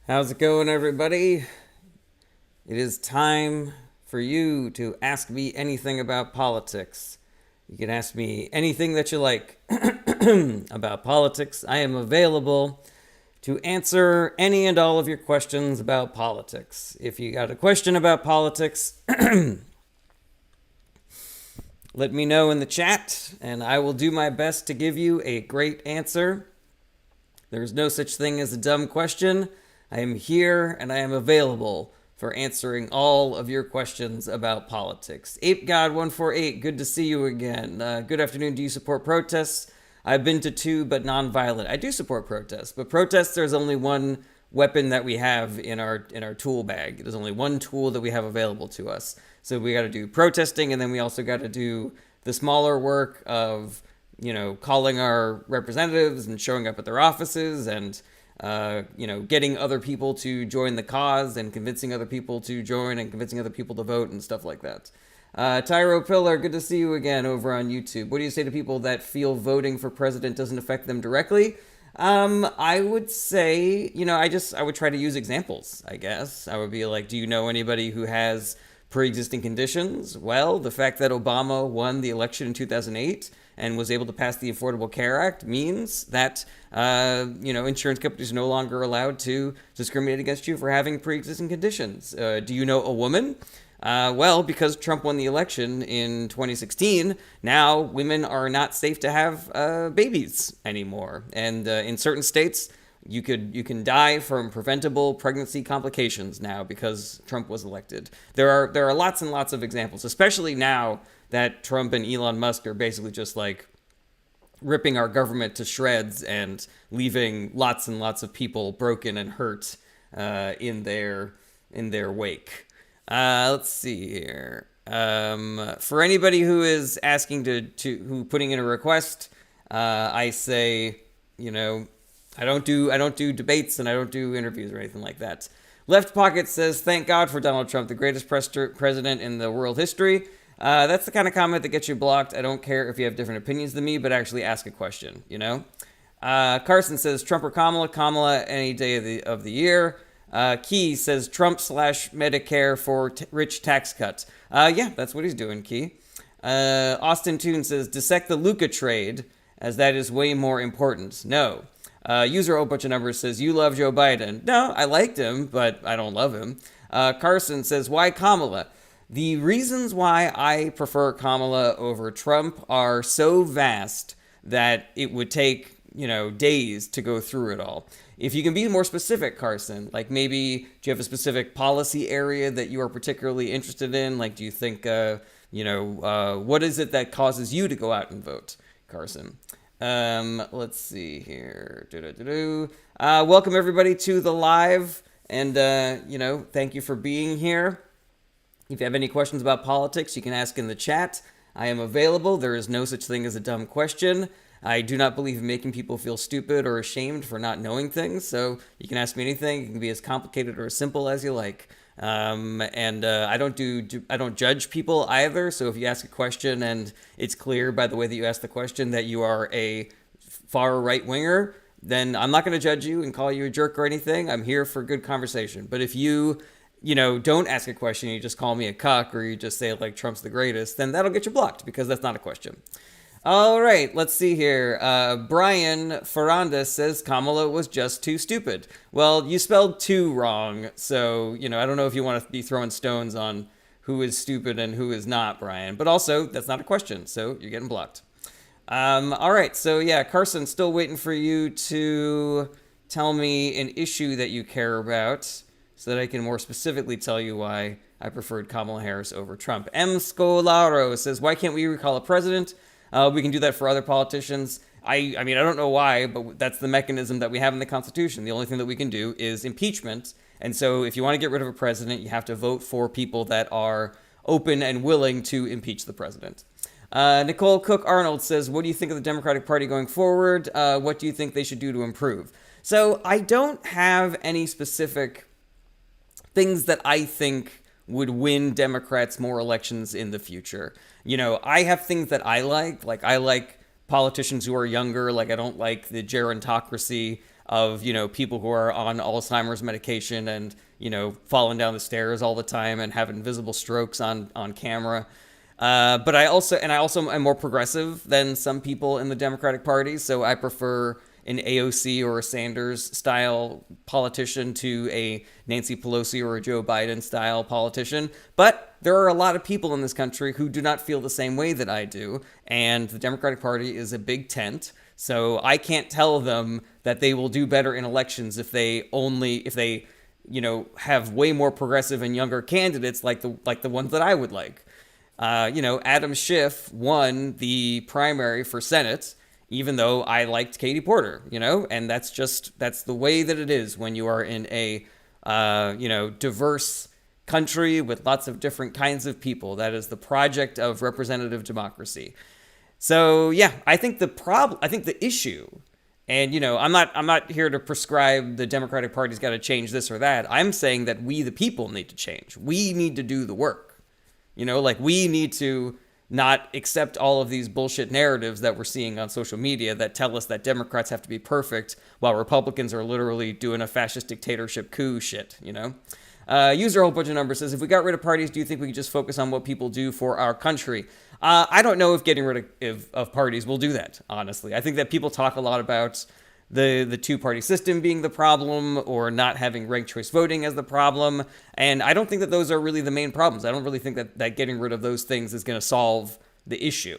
How's it going, everybody? It is time for you to ask me anything about politics. You can ask me anything that you like about politics. I am available to answer any and all of your questions about politics. If you got a question about politics, let me know in the chat, and I will do my best to give you a great answer. There's no such thing as a dumb question. I am here and I am available for answering all of your questions about politics. ApeGod148, good to see you again. Good afternoon. Do you support protests? I've been to two, but nonviolent. I do support protests, but protests, there's only one weapon that we have in our tool bag. There's only one tool that we have available to us. So we got to do protesting, and then we also got to do the smaller work of, calling our representatives and showing up at their offices and, getting other people to join the cause and convincing other people to join and convincing other people to vote and stuff like that. Tyro Pillar, good to see you again over on YouTube. What do you say to people that feel voting for president doesn't affect them directly? I would say, I would try to use examples, I guess. I would be like, do you know anybody who has pre-existing conditions? Well, the fact that Obama won the election in 2008 and was able to pass the Affordable Care Act means that, insurance companies are no longer allowed to discriminate against you for having pre-existing conditions. Do you know a woman? Well, because Trump won the election in 2016, now women are not safe to have babies anymore. And in certain states, you can die from preventable pregnancy complications now because Trump was elected. There are lots and lots of examples, especially now that Trump and Elon Musk are basically just like ripping our government to shreds and leaving lots and lots of people broken and hurt in their wake. Let's see here. For anybody who is asking who putting in a request, I say, I don't do debates and I don't do interviews or anything like that. Left Pocket says, thank God for Donald Trump, the greatest president in the world history. That's the kind of comment that gets you blocked. I don't care if you have different opinions than me, but actually ask a question, Carson says, Trump or Kamala? Kamala any day of the year. Key says, Trump / Medicare for rich tax cuts. Yeah, that's what he's doing, Key. Austin Toon says, dissect the Luca trade, as that is way more important. No. User a bunch of numbers says, you love Joe Biden. No, I liked him, but I don't love him. Carson says, why Kamala? The reasons why I prefer Kamala over Trump are so vast that it would take, days to go through it all. If you can be more specific, Carson, like maybe do you have a specific policy area that you are particularly interested in? Like, do you think, what is it that causes you to go out and vote, Carson? Let's see here. Welcome everybody to the live, and thank you for being here. If you have any questions about politics, you can ask in the chat. I am available. There is no such thing as a dumb question. I do not believe in making people feel stupid or ashamed for not knowing things, so you can ask me anything. It can be as complicated or as simple as you like. I don't judge people either, so if you ask a question and it's clear by the way that you ask the question that you are a far right-winger, then I'm not going to judge you and call you a jerk or anything. I'm here for good conversation. But if you don't ask a question, you just call me a cuck, or you just say, like, Trump's the greatest, then that'll get you blocked, because that's not a question. All right, let's see here. Brian Ferranda says Kamala was just too stupid. Well, you spelled too wrong, so, I don't know if you want to be throwing stones on who is stupid and who is not, Brian. But also, that's not a question, so you're getting blocked. All right, so yeah, Carson, still waiting for you to tell me an issue that you care about, so that I can more specifically tell you why I preferred Kamala Harris over Trump. M. Scolaro says, why can't we recall a president? We can do that for other politicians. I don't know why, but that's the mechanism that we have in the Constitution. The only thing that we can do is impeachment. And so if you want to get rid of a president, you have to vote for people that are open and willing to impeach the president. Nicole Cook Arnold says, what do you think of the Democratic Party going forward? What do you think they should do to improve? So I don't have any specific things that I think would win Democrats more elections in the future. I have things that I like. Like, I like politicians who are younger. Like, I don't like the gerontocracy of, people who are on Alzheimer's medication and, falling down the stairs all the time and having visible strokes on camera. But I also am more progressive than some people in the Democratic Party, so I prefer an AOC or a Sanders style politician to a Nancy Pelosi or a Joe Biden style politician. But there are a lot of people in this country who do not feel the same way that I do, and the Democratic Party is a big tent. So I can't tell them that they will do better in elections if they have way more progressive and younger candidates like the ones that I would like. Adam Schiff won the primary for Senate, even though I liked Katie Porter, and that's the way that it is when you are in a, diverse country with lots of different kinds of people. That is the project of representative democracy. So yeah, I think the issue, and I'm not here to prescribe the Democratic Party's got to change this or that. I'm saying that we, the people, need to change. We need to do the work. We need to not accept all of these bullshit narratives that we're seeing on social media that tell us that Democrats have to be perfect while Republicans are literally doing a fascist dictatorship coup shit, User a whole bunch of numbers says, if we got rid of parties, do you think we could just focus on what people do for our country? I don't know if getting rid of parties will do that, honestly. I think that people talk a lot about the two-party system being the problem or not having ranked choice voting as the problem. And I don't think that those are really the main problems. I don't really think that getting rid of those things is going to solve the issue.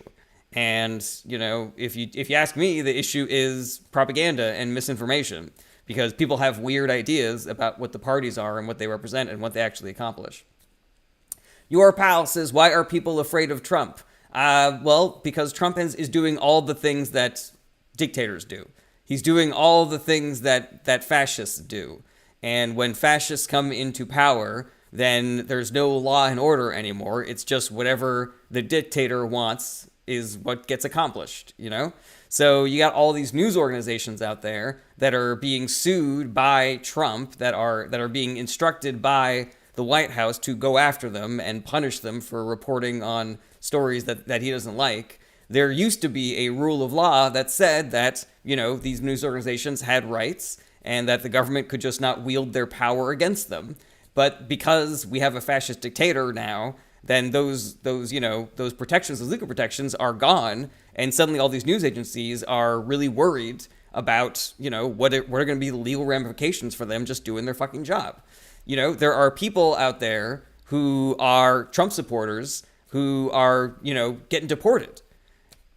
And, if you ask me, the issue is propaganda and misinformation, because people have weird ideas about what the parties are and what they represent and what they actually accomplish. Your pal says, why are people afraid of Trump? Well, because Trump is doing all the things that dictators do. He's doing all the things that fascists do. And when fascists come into power, then there's no law and order anymore. It's just whatever the dictator wants is what gets accomplished, So you got all these news organizations out there that are being sued by Trump, that are being instructed by the White House to go after them and punish them for reporting on stories that he doesn't like. There used to be a rule of law that said that, these news organizations had rights and that the government could just not wield their power against them. But because we have a fascist dictator now, then those protections, those legal protections are gone. And suddenly all these news agencies are really worried about, what are going to be the legal ramifications for them just doing their fucking job. There are people out there who are Trump supporters who are, getting deported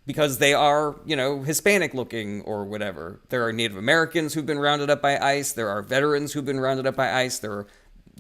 because they are, Hispanic looking or whatever. There are Native Americans who've been rounded up by ICE. There are veterans who've been rounded up by ICE. There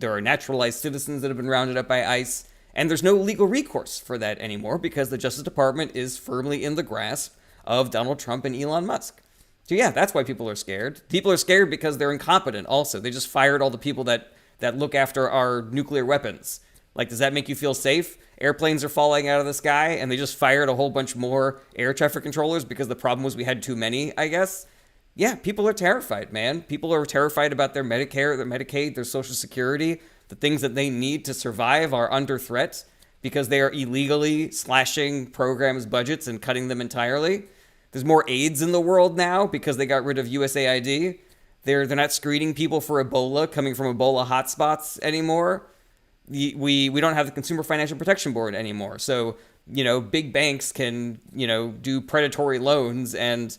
are naturalized citizens that have been rounded up by ICE. And there's no legal recourse for that anymore because the Justice Department is firmly in the grasp of Donald Trump and Elon Musk. So yeah, that's why people are scared. People are scared because they're incompetent also. They just fired all the people that look after our nuclear weapons. Like, does that make you feel safe? Airplanes are falling out of the sky, and they just fired a whole bunch more air traffic controllers because the problem was we had too many, I guess. Yeah, people are terrified, man. People are terrified about their Medicare, their Medicaid, their Social Security. The things that they need to survive are under threat because they are illegally slashing programs' budgets and cutting them entirely. There's more AIDS in the world now because they got rid of USAID. They're not screening people for Ebola coming from Ebola hotspots anymore. We don't have the Consumer Financial Protection Board anymore. So, big banks can, do predatory loans and,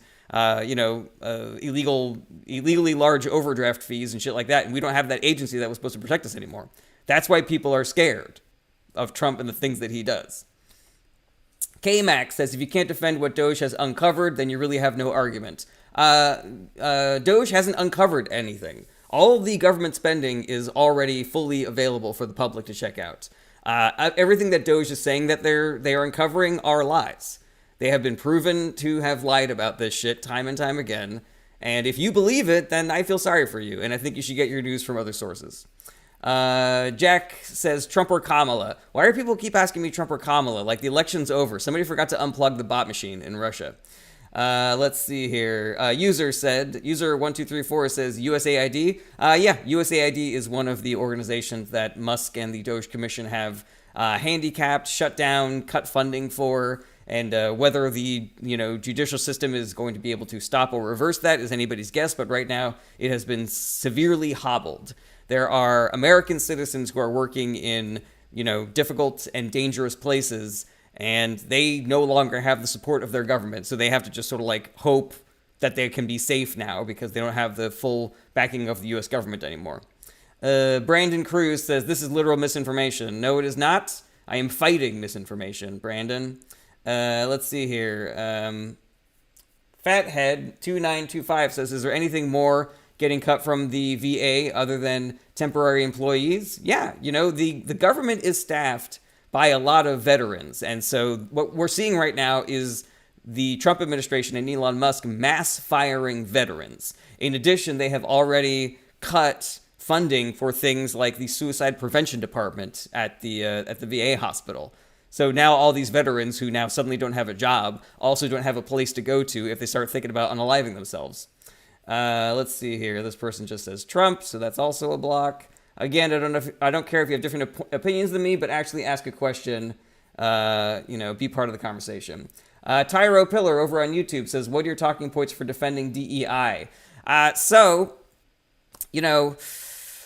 illegally large overdraft fees and shit like that. And we don't have that agency that was supposed to protect us anymore. That's why people are scared of Trump and the things that he does. K-Max says, if you can't defend what Doge has uncovered, then you really have no argument. Doge hasn't uncovered anything. All of the government spending is already fully available for the public to check out. Everything that Doge is saying that they are uncovering are lies. They have been proven to have lied about this shit time and time again. And if you believe it, then I feel sorry for you. And I think you should get your news from other sources. Jack says, Trump or Kamala? Why do people keep asking me Trump or Kamala? Like, the election's over. Somebody forgot to unplug the bot machine in Russia. Let's see here. User 1234 says USAID. Yeah, USAID is one of the organizations that Musk and the Doge Commission have handicapped, shut down, cut funding for. And whether the judicial system is going to be able to stop or reverse that is anybody's guess. But right now, it has been severely hobbled. There are American citizens who are working in difficult and dangerous places, and they no longer have the support of their government. So they have to just sort of like hope that they can be safe now because they don't have the full backing of the U.S. government anymore. Brandon Cruz says, this is literal misinformation. No, it is not. I am fighting misinformation, Brandon. Let's see here. Fathead2925 says, is there anything more getting cut from the VA other than temporary employees? Yeah, the government is staffed by a lot of veterans. And so what we're seeing right now is the Trump administration and Elon Musk mass firing veterans. In addition, they have already cut funding for things like the suicide prevention department at the VA hospital. So now all these veterans who now suddenly don't have a job also don't have a place to go to if they start thinking about unaliving themselves. Let's see here. This person just says Trump, so that's also a block. Again, I don't care if you have different opinions than me, but actually ask a question. Be part of the conversation. Tyro Pillar over on YouTube says, what are your talking points for defending DEI?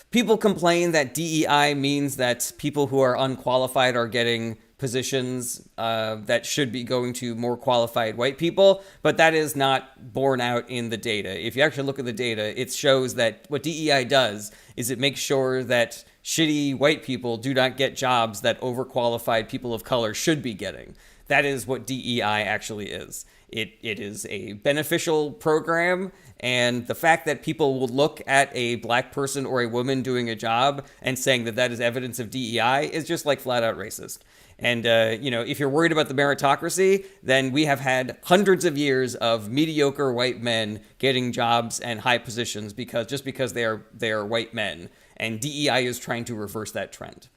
People complain that DEI means that people who are unqualified are getting positions that should be going to more qualified white people, but that is not borne out in the data. If you actually look at the data, it shows that what DEI does is it makes sure that shitty white people do not get jobs that overqualified people of color should be getting. That is what DEI actually is. It is a beneficial program, and the fact that people will look at a black person or a woman doing a job and saying that that is evidence of DEI is just like flat out racist. And, if you're worried about the meritocracy, then we have had hundreds of years of mediocre white men getting jobs and high positions because they are white men. And DEI is trying to reverse that trend.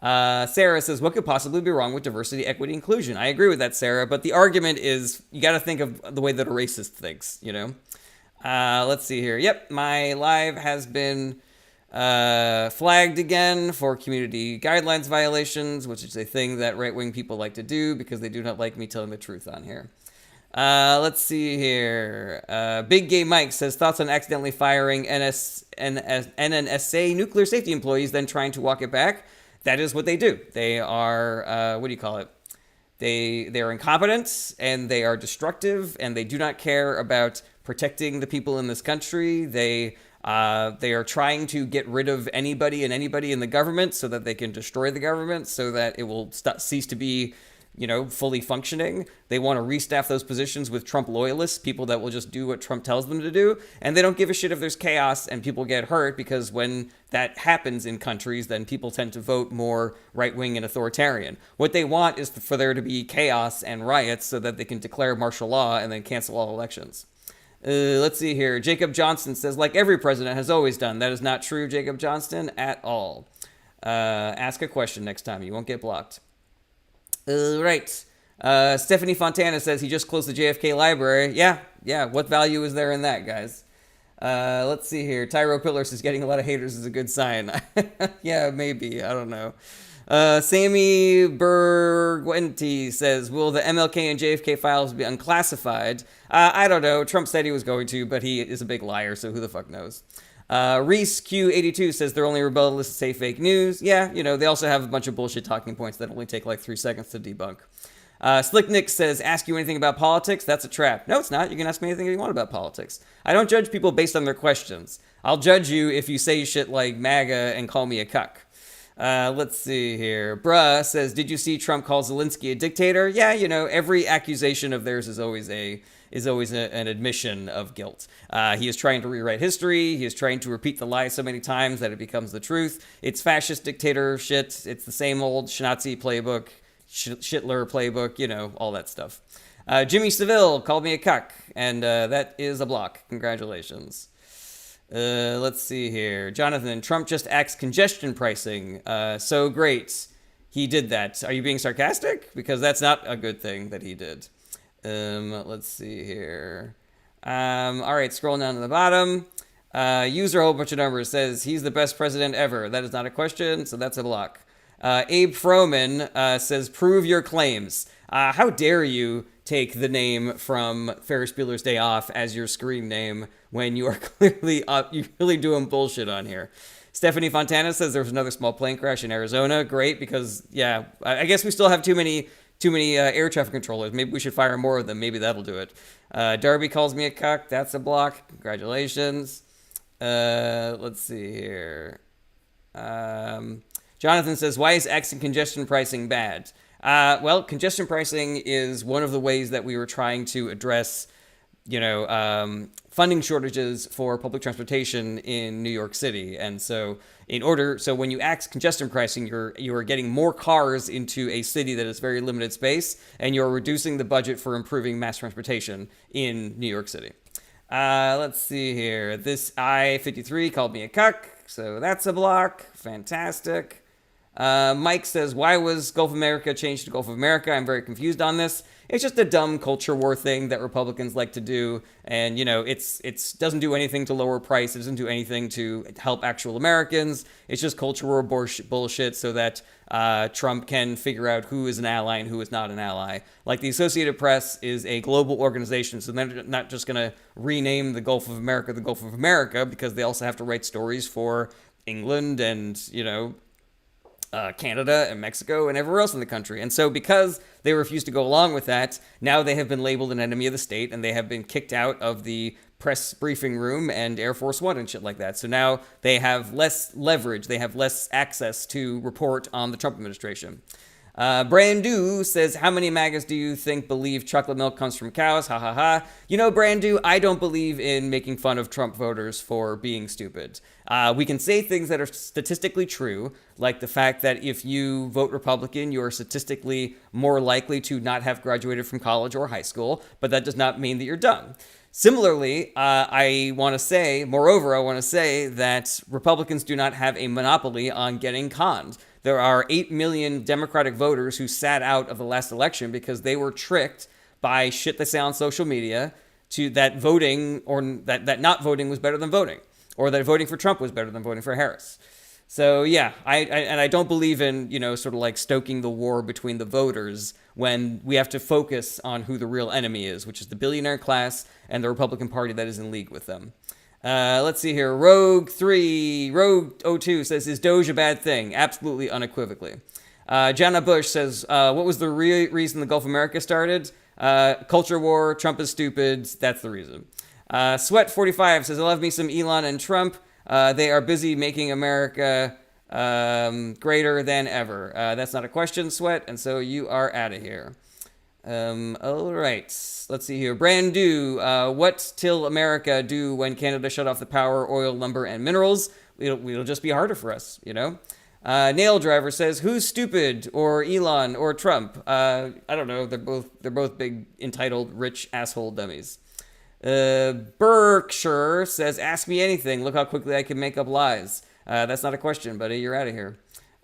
Sarah says, what could possibly be wrong with diversity, equity, inclusion? I agree with that, Sarah, but the argument is you got to think of the way that a racist thinks, Let's see here. Yep, my live has been flagged again for community guidelines violations, which is a thing that right-wing people like to do because they do not like me telling the truth on here. Let's see here. Big Gay Mike says, thoughts on accidentally firing NNSA nuclear safety employees, then trying to walk it back. That is what they do. They are, They are incompetent, and they are destructive, and they do not care about protecting the people in this country. They are trying to get rid of anybody in the government so that they can destroy the government so that it will cease to be, fully functioning. They want to restaff those positions with Trump loyalists, people that will just do what Trump tells them to do. And they don't give a shit if there's chaos and people get hurt, because when that happens in countries, then people tend to vote more right-wing and authoritarian. What they want is for there to be chaos and riots so that they can declare martial law and then cancel all elections. Let's see here. Jacob Johnston says, like every president has always done. That is not true, Jacob Johnston, at all. Ask a question next time. You won't get blocked. Right. Stephanie Fontana says he just closed the JFK library. Yeah. What value is there in that, guys? Let's see here. Tyro Pillar says getting a lot of haters is a good sign. Yeah, maybe. I don't know. Sammy Berguenti says, will the MLK and JFK files be unclassified? I don't know. Trump said he was going to, but he is a big liar, so who the fuck knows? Reese Q82 says they're only rebellious to say fake news. Yeah, they also have a bunch of bullshit talking points that only take like 3 seconds to debunk. Slick Nick says, ask you anything about politics? That's a trap. No, it's not. You can ask me anything you want about politics. I don't judge people based on their questions. I'll judge you if you say shit like MAGA and call me a cuck. Let's see here. Bruh says, did you see Trump call Zelensky a dictator? Yeah, every accusation of theirs is always an admission of guilt. He is trying to rewrite history. He is trying to repeat the lie so many times that it becomes the truth. It's fascist dictator shit. It's the same old Schnazi playbook, Shitler playbook, all that stuff. Jimmy Seville called me a cuck, and that is a block. Congratulations. Let's see here. Jonathan, Trump just axed congestion pricing. So great. He did that. Are you being sarcastic? Because that's not a good thing that he did. Let's see here. All right, scrolling down to the bottom. User a whole bunch of numbers says he's the best president ever. That is not a question, so that's a block. Abe Froman says, prove your claims. How dare you take the name from Ferris Bueller's Day Off as your screen name when you are clearly you're really doing bullshit on here. Stephanie Fontana says there was another small plane crash in Arizona. Great, because yeah, I guess we still have too many air traffic controllers. Maybe we should fire more of them. Maybe that'll do it. Darby calls me a cuck. That's a block. Congratulations. Let's see here. Jonathan says, why is X and congestion pricing bad? Well, congestion pricing is one of the ways that we were trying to address, funding shortages for public transportation in New York City. And so when you axe congestion pricing, you are getting more cars into a city that is very limited space, and you're reducing the budget for improving mass transportation in New York City. Let's see here. This I-53 called me a cuck, so that's a block. Fantastic. Mike says, why was Gulf of America changed to Gulf of America? I'm very confused on this. It's just a dumb culture war thing that Republicans like to do. And, it's doesn't do anything to lower price. It doesn't do anything to help actual Americans. It's just culture war bullshit so that Trump can figure out who is an ally and who is not an ally. Like, the Associated Press is a global organization, so they're not just going to rename the Gulf of America because they also have to write stories for England and, Canada and Mexico and everywhere else in the country. And so because they refuse to go along with that, now they have been labeled an enemy of the state, and they have been kicked out of the press briefing room and Air Force One and shit like that. So now they have less leverage. They have less access to report on the Trump administration. Brandu says, how many MAGAs do you think believe chocolate milk comes from cows? Ha ha ha. Brandu, I don't believe in making fun of Trump voters for being stupid. We can say things that are statistically true, like the fact that if you vote Republican, you are statistically more likely to not have graduated from college or high school, but that does not mean that you're dumb. Similarly, I want to say that Republicans do not have a monopoly on getting conned. There are 8 million Democratic voters who sat out of the last election because they were tricked by shit they say on social media to that voting or that not voting was better than voting, or that voting for Trump was better than voting for Harris. So yeah, I don't believe in, sort of like stoking the war between the voters when we have to focus on who the real enemy is, which is the billionaire class and the Republican Party that is in league with them. Let's see here. Rogue02 says, is Doge a bad thing? Absolutely, unequivocally. Jana Bush says, what was the reason the Gulf of America started? Culture war, Trump is stupid, that's the reason. Sweat45 says, I love me some Elon and Trump. They are busy making America greater than ever. That's not a question, Sweat, and so you are out of here. All right, let's see here. Brandu, what till America do when Canada shut off the power, oil, lumber, and minerals? It'll just be harder for us, Nail Driver says, who's stupid, or Elon, or Trump? I don't know. They're both big, entitled, rich asshole dummies. Berkshire says, ask me anything. Look how quickly I can make up lies. That's not a question, buddy. You're out of here.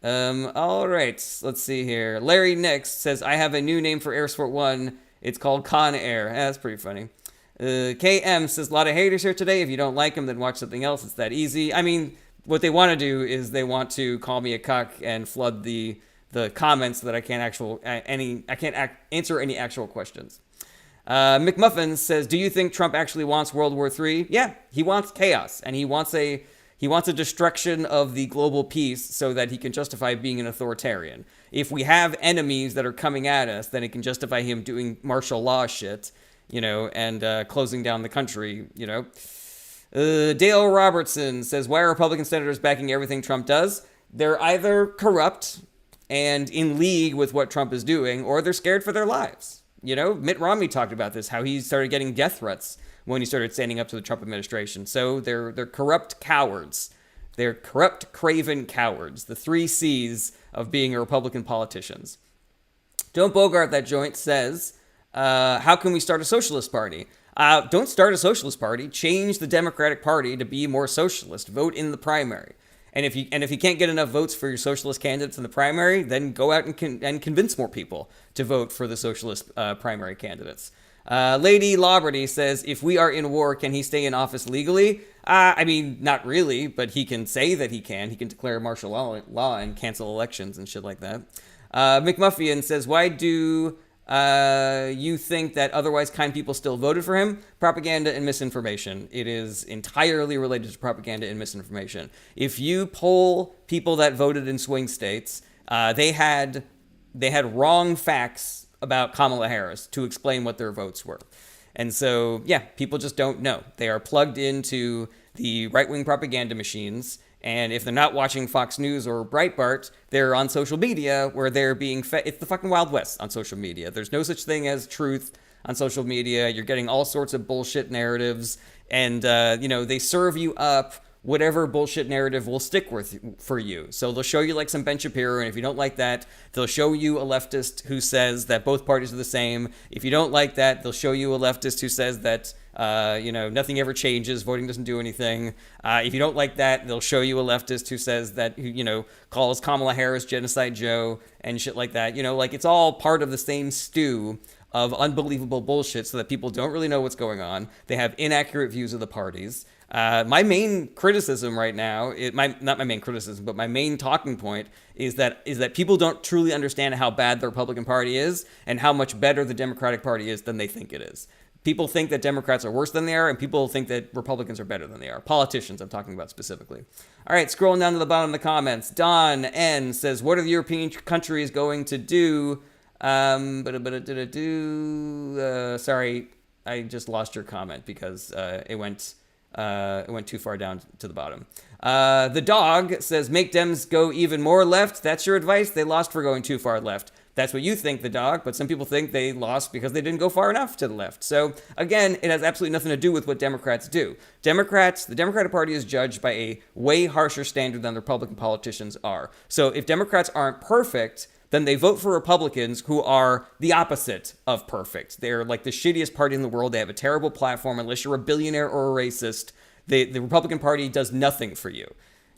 All right, let's see here. Larry Nix says, I have a new name for Air Sport One. It's called Con Air. That's pretty funny. KM says, a lot of haters here today. If you don't like them, then watch something else. It's that easy. I mean, what they want to do is they want to call me a cuck and flood the comments so that I can't answer any actual questions. McMuffin says, do you think Trump actually wants World War III? Yeah, he wants chaos, and he wants a destruction of the global peace so that he can justify being an authoritarian. If we have enemies that are coming at us, then it can justify him doing martial law shit, and closing down the country, Dale Robertson says, why are Republican senators backing everything Trump does? They're either corrupt and in league with what Trump is doing, or they're scared for their lives. Mitt Romney talked about this, how he started getting death threats when he started standing up to the Trump administration. So they're corrupt cowards. They're corrupt, craven cowards. The 3 C's of being a Republican politicians. Don't Bogart that joint says, how can we start a socialist party? Don't start a socialist party. Change the Democratic Party to be more socialist. Vote in the primary. And if you can't get enough votes for your socialist candidates in the primary, then go out and convince more people to vote for the socialist primary candidates. Lady Lawberty says, if we are in war, can he stay in office legally? I mean, not really, but he can say that he can. He can declare martial law and cancel elections and shit like that. McMuffian says, why do you think that otherwise kind people still voted for him? Propaganda and misinformation. It is entirely related to propaganda and misinformation. If you poll people that voted in swing states, they had wrong facts about Kamala Harris to explain what their votes were. And so, yeah, people just don't know. They are plugged into the right-wing propaganda machines. And if they're not watching Fox News or Breitbart, they're on social media where they're being fed. It's the fucking Wild West on social media. There's no such thing as truth on social media. You're getting all sorts of bullshit narratives. And, they serve you up whatever bullshit narrative will stick with for you. So they'll show you like some Ben Shapiro, and if you don't like that, they'll show you a leftist who says that both parties are the same. If you don't like that, they'll show you a leftist who says that nothing ever changes, voting doesn't do anything. If you don't like that, they'll show you a leftist who says that, calls Kamala Harris Genocide Joe and shit like that. It's all part of the same stew of unbelievable bullshit so that people don't really know what's going on. They have inaccurate views of the parties. My main criticism right now, not my main criticism, but my main talking point is that people don't truly understand how bad the Republican Party is and how much better the Democratic Party is than they think it is. People think that Democrats are worse than they are, and people think that Republicans are better than they are. Politicians, I'm talking about specifically. All right, scrolling down to the bottom of the comments. Don N says, what are the European countries going to do? Sorry, I just lost your comment because it went too far down to the bottom. The dog says, make Dems go even more left. That's your advice? They lost for going too far left. That's what you think, the dog, but some people think they lost because they didn't go far enough to the left. So, again, it has absolutely nothing to do with what Democrats do. The Democratic Party is judged by a way harsher standard than the Republican politicians are. So if Democrats aren't perfect, then they vote for Republicans who are the opposite of perfect. They're like the shittiest party in the world. They have a terrible platform. Unless you're a billionaire or a racist, the Republican Party does nothing for you.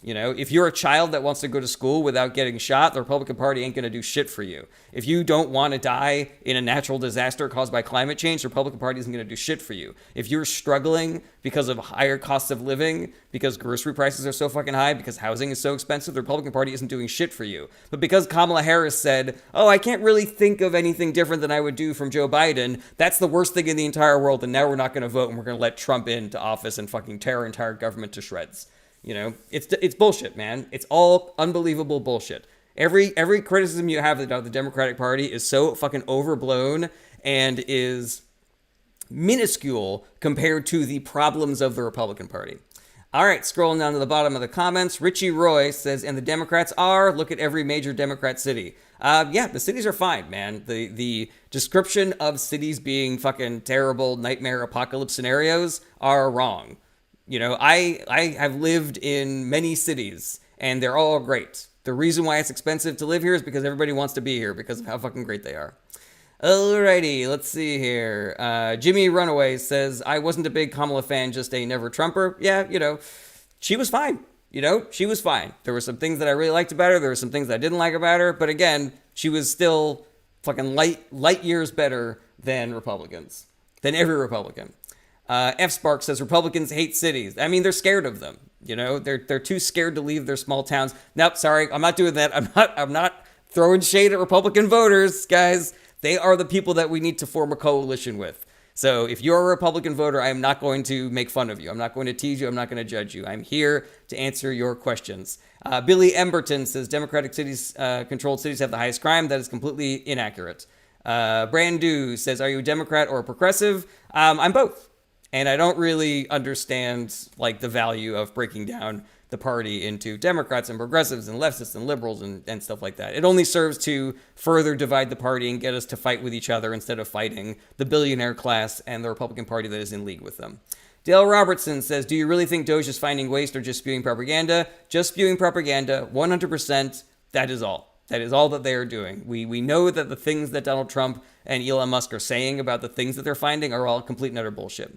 If you're a child that wants to go to school without getting shot, the Republican Party ain't going to do shit for you. If you don't want to die in a natural disaster caused by climate change, the Republican Party isn't going to do shit for you. If you're struggling because of higher costs of living, because grocery prices are so fucking high, because housing is so expensive, the Republican Party isn't doing shit for you. But because Kamala Harris said, I can't really think of anything different than I would do from Joe Biden, that's the worst thing in the entire world, and now we're not going to vote, and we're going to let Trump into office and fucking tear our entire government to shreds. It's bullshit, man. It's all unbelievable bullshit. Every criticism you have of the Democratic Party is so fucking overblown and is minuscule compared to the problems of the Republican Party. All right, scrolling down to the bottom of the comments, Richie Roy says, and the Democrats look at every major Democrat city. The cities are fine, man. The description of cities being fucking terrible nightmare apocalypse scenarios are wrong. I have lived in many cities, and they're all great. The reason why it's expensive to live here is because everybody wants to be here because of how fucking great they are. Alrighty, let's see here. Jimmy Runaway says, I wasn't a big Kamala fan, just a never Trumper. Yeah, she was fine. She was fine. There were some things that I really liked about her. There were some things that I didn't like about her. But again, she was still fucking light years better than Republicans, than every Republican. F Spark says Republicans hate cities. I mean, they're scared of them. They're too scared to leave their small towns. Nope, sorry, I'm not doing that. I'm not throwing shade at Republican voters, guys. They are the people that we need to form a coalition with. So if you're a Republican voter, I am not going to make fun of you. I'm not going to tease you. I'm not going to judge you. I'm here to answer your questions. Billy Emberton says Democratic cities, controlled cities have the highest crime. That is completely inaccurate. Brandu says, are you a Democrat or a progressive? I'm both. And I don't really understand the value of breaking down the party into Democrats and progressives and leftists and liberals and stuff like that. It only serves to further divide the party and get us to fight with each other instead of fighting the billionaire class and the Republican Party that is in league with them. Dale Robertson says, do you really think Doge is finding waste or just spewing propaganda? Just spewing propaganda, 100%. That is all. That is all that they are doing. We know that the things that Donald Trump and Elon Musk are saying about the things that they're finding are all complete and utter bullshit.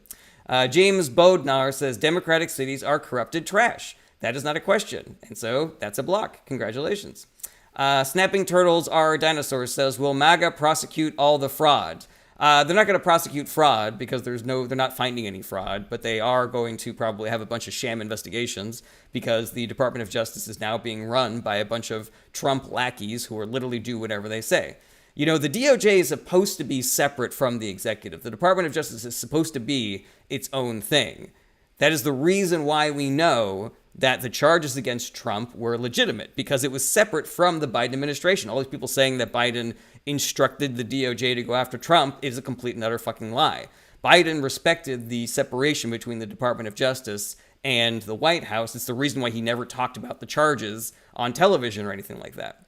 James Bodnar says Democratic cities are corrupted trash. That is not a question. And so that's a block. Congratulations. Snapping turtles are dinosaurs says, will MAGA prosecute all the fraud? They're not going to prosecute fraud because they're not finding any fraud, but they are going to probably have a bunch of sham investigations because the Department of Justice is now being run by a bunch of Trump lackeys who are literally do whatever they say. You know, the DOJ is supposed to be separate from the executive. The Department of Justice is supposed to be its own thing. That is the reason why we know that the charges against Trump were legitimate, because it was separate from the Biden administration. All these people saying that Biden instructed the DOJ to go after Trump is a complete and utter fucking lie. Biden respected the separation between the Department of Justice and the White House. It's the reason why he never talked about the charges on television or anything like that.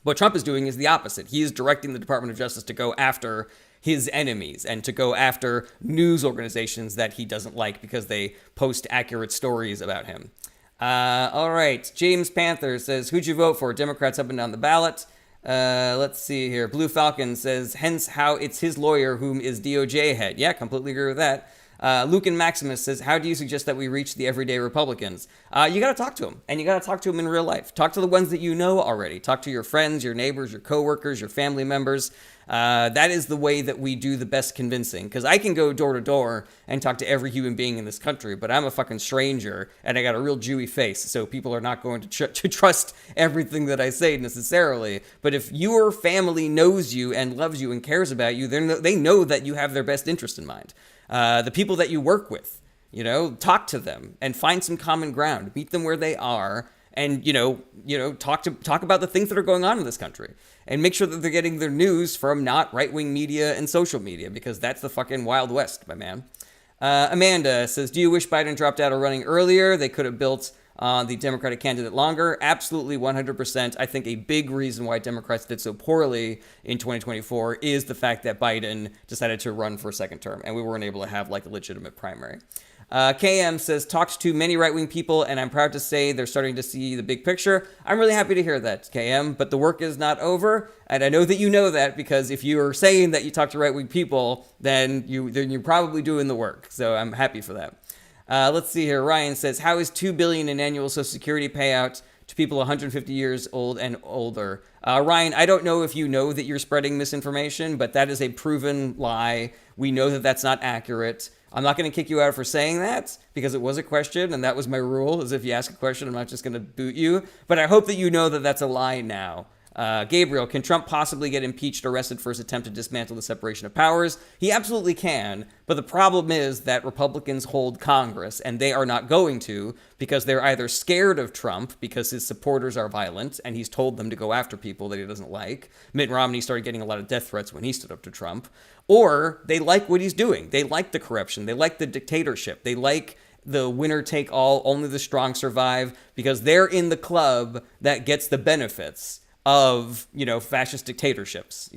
What Trump is doing is the opposite. He is directing the Department of Justice to go after his enemies and to go after news organizations that he doesn't like because they post accurate stories about him. All right. James Panther says, who'd you vote for? Democrats up and down the ballot. Let's see here. Blue Falcon says, hence how it's his lawyer whom is DOJ head. Yeah, completely agree with that. Lucan Maximus says, how do you suggest that we reach the everyday Republicans? You got to talk to them, and you got to talk to them in real life. Talk to the ones that you know already. Talk to your friends, your neighbors, your coworkers, your family members. That is the way that we do the best convincing, because I can go door to door and talk to every human being in this country, but I'm a fucking stranger, and I got a real Jewy face, so people are not going to trust everything that I say necessarily. But if your family knows you and loves you and cares about you, they know that you have their best interest in mind. The people that you work with, talk to them and find some common ground. Meet them where they are, and talk about the things that are going on in this country, and make sure that they're getting their news from not right-wing media and social media, because that's the fucking Wild West, my man. Amanda says, do you wish Biden dropped out of running earlier? They could have built the Democratic candidate longer. Absolutely, 100%. I think a big reason why Democrats did so poorly in 2024 is the fact that Biden decided to run for a second term, and we weren't able to have like a legitimate primary. KM says, talked to many right-wing people, and I'm proud to say they're starting to see the big picture. I'm really happy to hear that, KM, but the work is not over, and I know that you know that, because if you are saying that you talk to right-wing people, then you're probably doing the work, so I'm happy for that. Let's see here. Ryan says, how is $2 billion in annual Social Security payout to people 150 years old and older? Ryan, I don't know if you know that you're spreading misinformation, but that is a proven lie. We know that that's not accurate. I'm not going to kick you out for saying that, because it was a question, and that was my rule, is if you ask a question, I'm not just going to boot you. But I hope that you know that that's a lie now. Gabriel, can Trump possibly get impeached or arrested for his attempt to dismantle the separation of powers? He absolutely can, but the problem is that Republicans hold Congress, and they are not going to, because they're either scared of Trump because his supporters are violent, and he's told them to go after people that he doesn't like. Mitt Romney started getting a lot of death threats when he stood up to Trump. Or they like what he's doing. They like the corruption. They like the dictatorship. They like the winner take all, only the strong survive, because they're in the club that gets the benefits of, fascist dictatorships.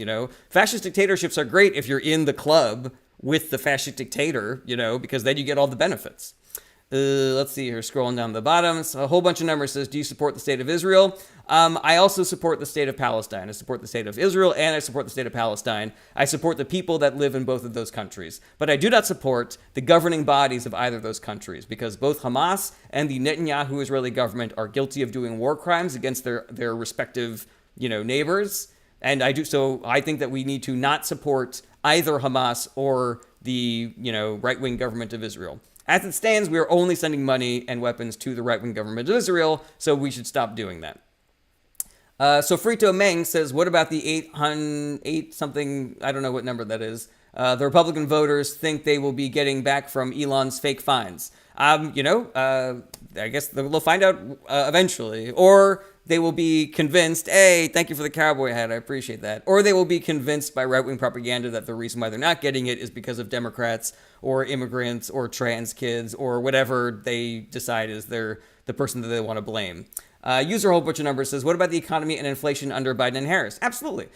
Fascist dictatorships are great if you're in the club with the fascist dictator, because then you get all the benefits. Let's see here, scrolling down the bottom. So a whole bunch of numbers says, do you support the state of Israel? I also support the state of Palestine. I support the state of Israel, and I support the state of Palestine. I support the people that live in both of those countries. But I do not support the governing bodies of either of those countries, because both Hamas and the Netanyahu Israeli government are guilty of doing war crimes against their respective, neighbors. And I think that we need to not support either Hamas or the, right-wing government of Israel. As it stands, we are only sending money and weapons to the right-wing government of Israel, so we should stop doing that. So Frito Meng says, what about the 8 something, I don't know what number that is. The Republican voters think they will be getting back from Elon's fake fines. I guess they'll find out eventually. Or they will be convinced, hey, thank you for the cowboy hat, I appreciate that. Or they will be convinced by right-wing propaganda that the reason why they're not getting it is because of Democrats or immigrants or trans kids or whatever they decide is the person that they want to blame. User whole bunch of numbers says, what about the economy and inflation under Biden and Harris? Absolutely.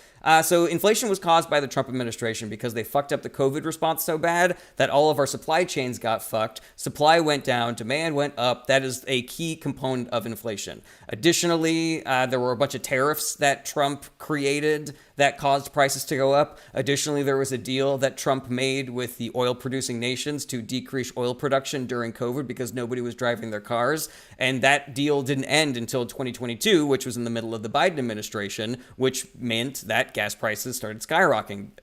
So inflation was caused by the Trump administration because they fucked up the COVID response so bad that all of our supply chains got fucked. Supply went down, demand went up. That is a key component of inflation. Additionally, there were a bunch of tariffs that Trump created that caused prices to go up. Additionally, there was a deal that Trump made with the oil-producing nations to decrease oil production during COVID because nobody was driving their cars. And that deal didn't end until until 2022, which was in the middle of the Biden administration, which meant that gas prices started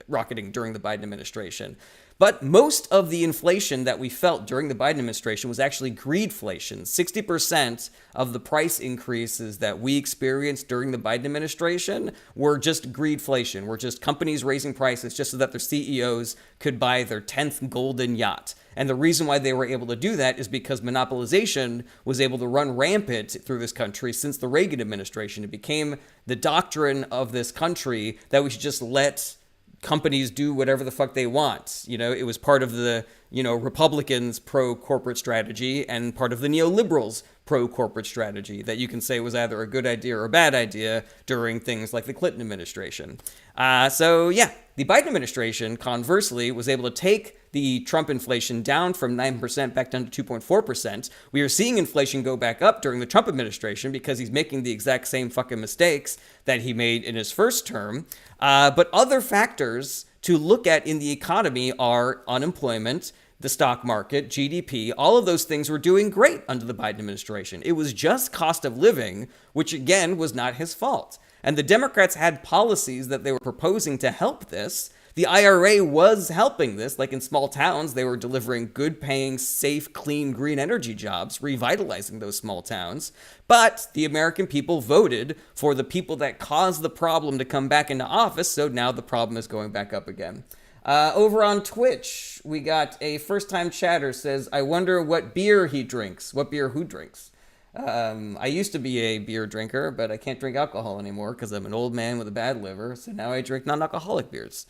rocketing during the Biden administration. But most of the inflation that we felt during the Biden administration was actually greedflation. 60% of the price increases that we experienced during the Biden administration were just greedflation, were just companies raising prices just so that their CEOs could buy their 10th golden yacht. And the reason why they were able to do that is because monopolization was able to run rampant through this country since the Reagan administration. It became the doctrine of this country that we should just let companies do whatever the fuck they want. It was part of the, Republicans' pro-corporate strategy and part of the neoliberals' pro-corporate strategy that you can say was either a good idea or a bad idea during things like the Clinton administration. The Biden administration, conversely, was able to take the Trump inflation down from 9% back down to 2.4%. We are seeing inflation go back up during the Trump administration because he's making the exact same fucking mistakes that he made in his first term. But other factors to look at in the economy are unemployment, the stock market, GDP. All of those things were doing great under the Biden administration. It was just cost of living, which again was not his fault. And the Democrats had policies that they were proposing to help this. The IRA was helping this, like in small towns, they were delivering good paying, safe, clean, green energy jobs, revitalizing those small towns. But the American people voted for the people that caused the problem to come back into office, so now the problem is going back up again. Over on Twitch, we got a first-time chatter says, I wonder what beer he drinks. What beer who drinks? I used to be a beer drinker, but I can't drink alcohol anymore because I'm an old man with a bad liver, so now I drink non-alcoholic beers.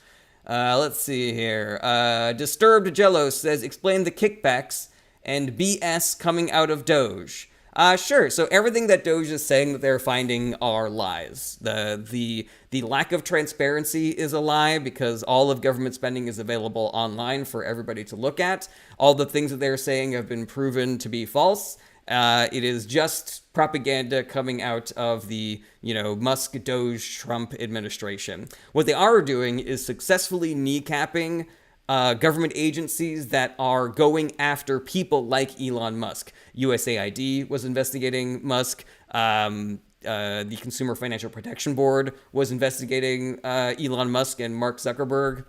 Let's see here. Disturbed Jello says, explain the kickbacks and BS coming out of Doge. Sure. So everything that Doge is saying that they're finding are lies. The lack of transparency is a lie because all of government spending is available online for everybody to look at. All the things that they're saying have been proven to be false. It is just propaganda coming out of the, Musk, Doge, Trump administration. What they are doing is successfully kneecapping government agencies that are going after people like Elon Musk. USAID was investigating Musk. The Consumer Financial Protection Board was investigating Elon Musk and Mark Zuckerberg.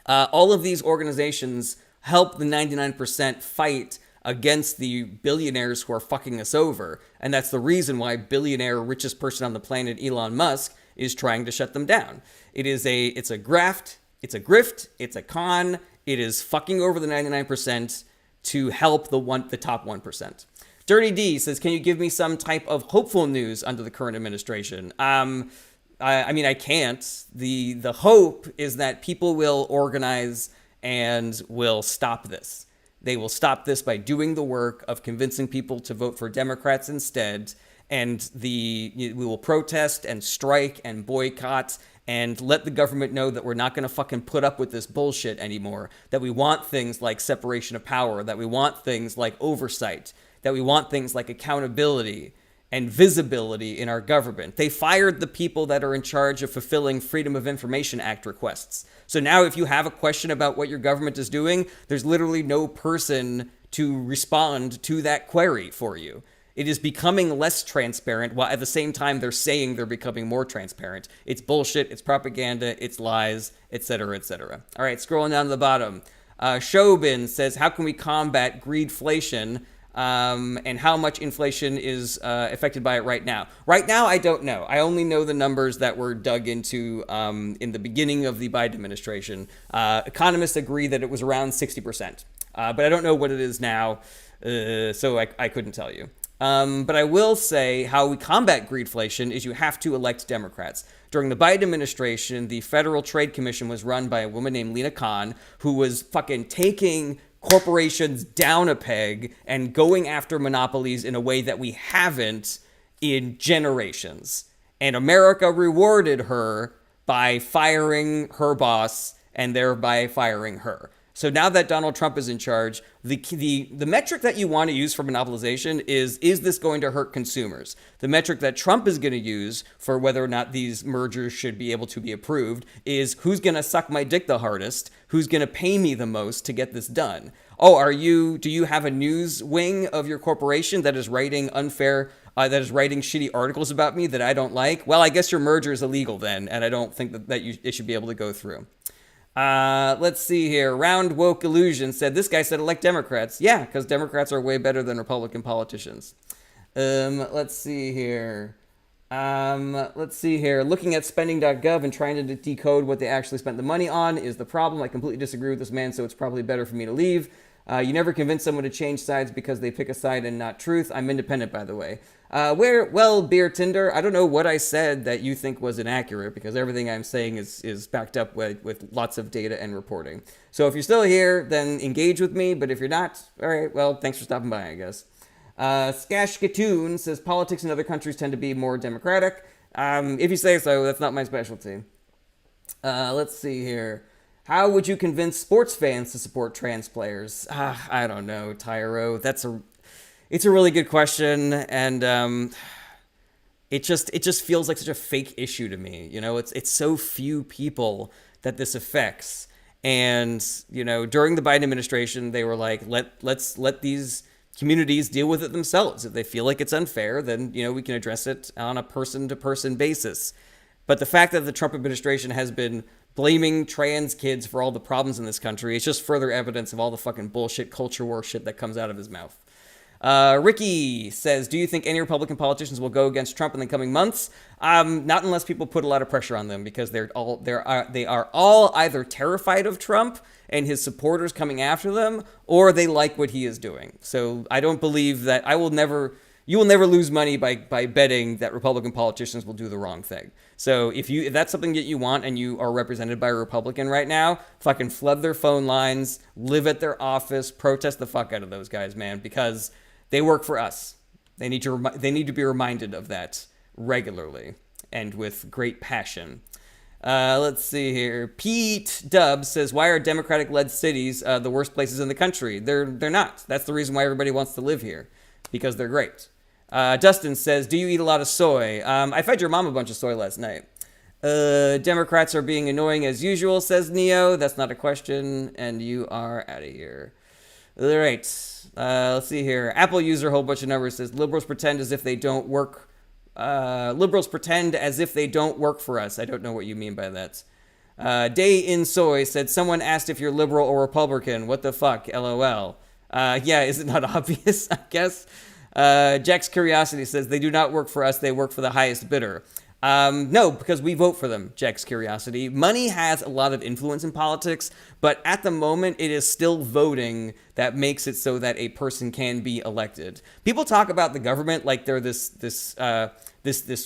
All of these organizations help the 99% fight against the billionaires who are fucking us over. And that's the reason why billionaire richest person on the planet, Elon Musk, is trying to shut them down. It's a graft, it's a grift, it's a con. It is fucking over the 99% to help the top 1%. Dirty D says, can you give me some type of hopeful news under the current administration? I can't. The hope is that people will organize and will stop this. They will stop this by doing the work of convincing people to vote for Democrats instead. And we will protest and strike and boycott and let the government know that we're not going to fucking put up with this bullshit anymore. That we want things like separation of power, that we want things like oversight, that we want things like accountability and visibility in our government. They fired the people that are in charge of fulfilling Freedom of Information Act requests. So now if you have a question about what your government is doing, there's literally no person to respond to that query for you. It is becoming less transparent, while at the same time they're saying they're becoming more transparent. It's bullshit, it's propaganda, it's lies, etc., etc. All right, scrolling down to the bottom. Shobin says, how can we combat greedflation? And how much inflation is affected by it right now. Right now, I don't know. I only know the numbers that were dug into in the beginning of the Biden administration. Economists agree that it was around 60%, but I don't know what it is now, so I couldn't tell you. But I will say how we combat greedflation is you have to elect Democrats. During the Biden administration, the Federal Trade Commission was run by a woman named Lina Khan, who was fucking taking corporations down a peg and going after monopolies in a way that we haven't in generations. And America rewarded her by firing her boss and thereby firing her. So now that Donald Trump is in charge, the metric that you want to use for monopolization is this going to hurt consumers? The metric that Trump is going to use for whether or not these mergers should be able to be approved is who's going to suck my dick the hardest, who's going to pay me the most to get this done. Oh, do you have a news wing of your corporation that is writing unfair that is writing shitty articles about me that I don't like, well, I guess your merger is illegal then, and I don't think it should be able to go through. Let's see here. Round Woke Illusion said, this guy said elect Democrats. Yeah, because Democrats are way better than Republican politicians. Let's see here. Looking at spending.gov and trying to decode what they actually spent the money on is the problem. I completely disagree with this man, so it's probably better for me to leave. You never convince someone to change sides because they pick a side and not truth. I'm independent, by the way. Beer Tinder, I don't know what I said that you think was inaccurate, because everything I'm saying is backed up with lots of data and reporting. So if you're still here, then engage with me. But if you're not, all right, well, thanks for stopping by, I guess. Skashkatoon says politics in other countries tend to be more democratic. If you say so, that's not my specialty. Let's see here. How would you convince sports fans to support trans players? I don't know, Tyro. It's a really good question, and it just feels like such a fake issue to me. You know, it's so few people that this affects, and you know, during the Biden administration, they were like, let's let these communities deal with it themselves. If they feel like it's unfair, then you know we can address it on a person-to-person basis. But the fact that the Trump administration has been blaming trans kids for all the problems in this country, it's just further evidence of all the fucking bullshit culture war shit that comes out of his mouth. Ricky says, do you think any Republican politicians will go against Trump in the coming months? Not unless people put a lot of pressure on them, because they are all either terrified of Trump and his supporters coming after them, or they like what he is doing. So I don't believe that you will never lose money by betting that Republican politicians will do the wrong thing. So if that's something that you want and you are represented by a Republican right now, fucking flood their phone lines, live at their office, protest the fuck out of those guys, man, because they work for us. They need to be reminded of that regularly and with great passion. Let's see here. Pete Dubs says, why are Democratic-led cities the worst places in the country? They're not. That's the reason why everybody wants to live here, because they're great. Dustin says, do you eat a lot of soy? I fed your mom a bunch of soy last night. Democrats are being annoying as usual, says Neo. That's not a question, and you are out of here. All right. Let's see here. Apple user, a whole bunch of numbers, says, liberals pretend as if they don't work. Liberals pretend as if they don't work for us. I don't know what you mean by that. Day in Soy said, someone asked if you're liberal or Republican. What the fuck? LOL. Yeah, is it not obvious, I guess? Jack's Curiosity says, they do not work for us, they work for the highest bidder. No, because we vote for them, Jack's Curiosity. Money has a lot of influence in politics, but at the moment, it is still voting that makes it so that a person can be elected. People talk about the government like they're this